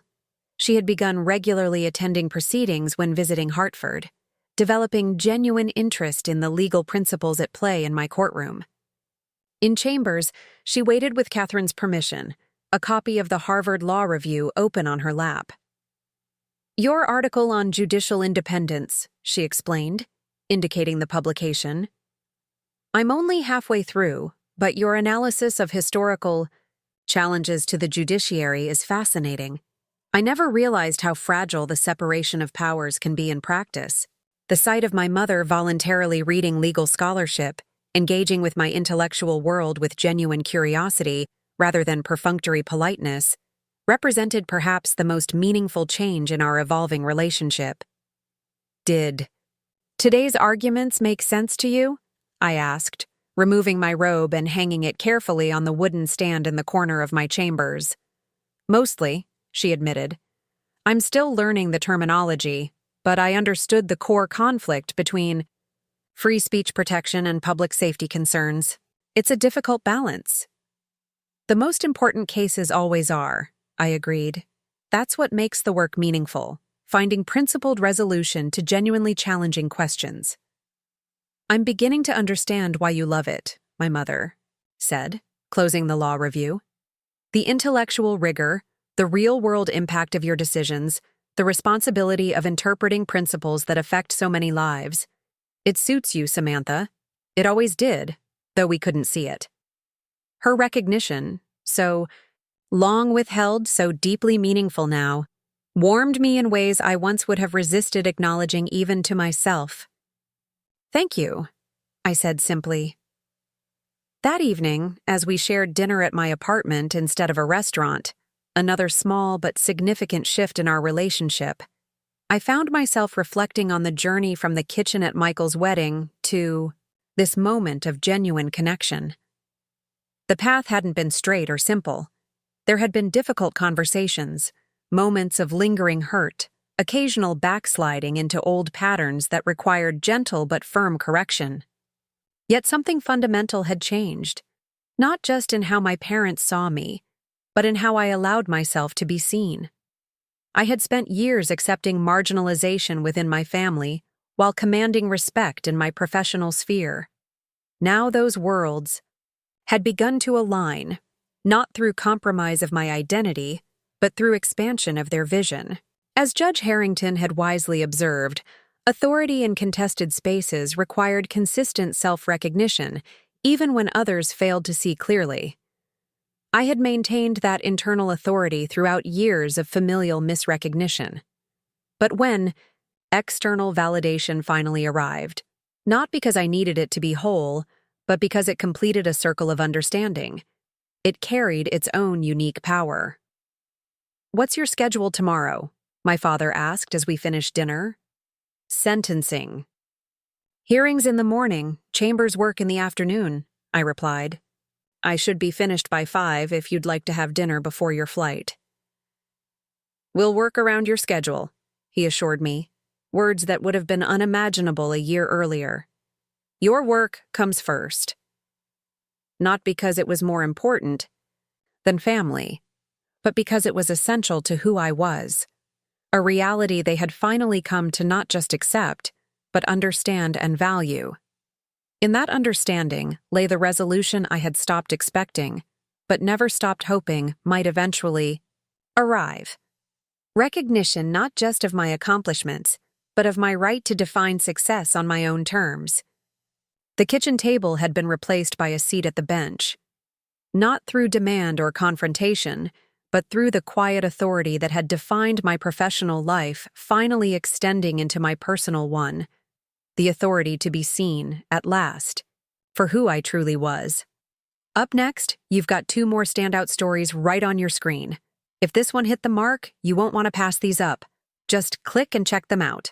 She had begun regularly attending proceedings when visiting Hartford, developing genuine interest in the legal principles at play in my courtroom. In chambers, she waited with Catherine's permission, a copy of the Harvard Law Review open on her lap. Your article on judicial independence, she explained, indicating the publication. I'm only halfway through, but your analysis of historical challenges to the judiciary is fascinating. I never realized how fragile the separation of powers can be in practice. The sight of my mother voluntarily reading legal scholarship, engaging with my intellectual world with genuine curiosity rather than perfunctory politeness, represented perhaps the most meaningful change in our evolving relationship. Did today's arguments make sense to you? I asked, removing my robe and hanging it carefully on the wooden stand in the corner of my chambers. Mostly, she admitted. I'm still learning the terminology, but I understood the core conflict between free speech protection and public safety concerns. It's a difficult balance. The most important cases always are, I agreed. That's what makes the work meaningful, finding principled resolution to genuinely challenging questions. I'm beginning to understand why you love it, my mother said, closing the law review. The intellectual rigor, the real-world impact of your decisions, the responsibility of interpreting principles that affect so many lives. It suits you, Samantha. It always did, though we couldn't see it. Her recognition, so long withheld, so deeply meaningful now, warmed me in ways I once would have resisted acknowledging even to myself. "Thank you," I said simply. That evening, as we shared dinner at my apartment instead of a restaurant, another small but significant shift in our relationship, I found myself reflecting on the journey from the kitchen at Michael's wedding to this moment of genuine connection. The path hadn't been straight or simple. There had been difficult conversations, moments of lingering hurt, occasional backsliding into old patterns that required gentle but firm correction. Yet something fundamental had changed, not just in how my parents saw me, but in how I allowed myself to be seen. I had spent years accepting marginalization within my family while commanding respect in my professional sphere. Now those worlds had begun to align, not through compromise of my identity, but through expansion of their vision. As Judge Harrington had wisely observed, authority in contested spaces required consistent self-recognition, even when others failed to see clearly. I had maintained that internal authority throughout years of familial misrecognition. But when external validation finally arrived, not because I needed it to be whole, but because it completed a circle of understanding, it carried its own unique power. "What's your schedule tomorrow?" my father asked as we finished dinner. "Sentencing." "Hearings in the morning, chambers work in the afternoon," I replied. "I should be finished by 5 if you'd like to have dinner before your flight." "We'll work around your schedule," he assured me, words that would have been unimaginable a year earlier. "Your work comes first." Not because it was more important than family, but because it was essential to who I was, a reality they had finally come to not just accept, but understand and value. In that understanding lay the resolution I had stopped expecting, but never stopped hoping might eventually arrive. Recognition not just of my accomplishments, but of my right to define success on my own terms. The kitchen table had been replaced by a seat at the bench, not through demand or confrontation, but through the quiet authority that had defined my professional life finally extending into my personal one. The authority to be seen, at last, for who I truly was. Up next, you've got 2 more standout stories right on your screen. If this one hit the mark, you won't want to pass these up. Just click and check them out.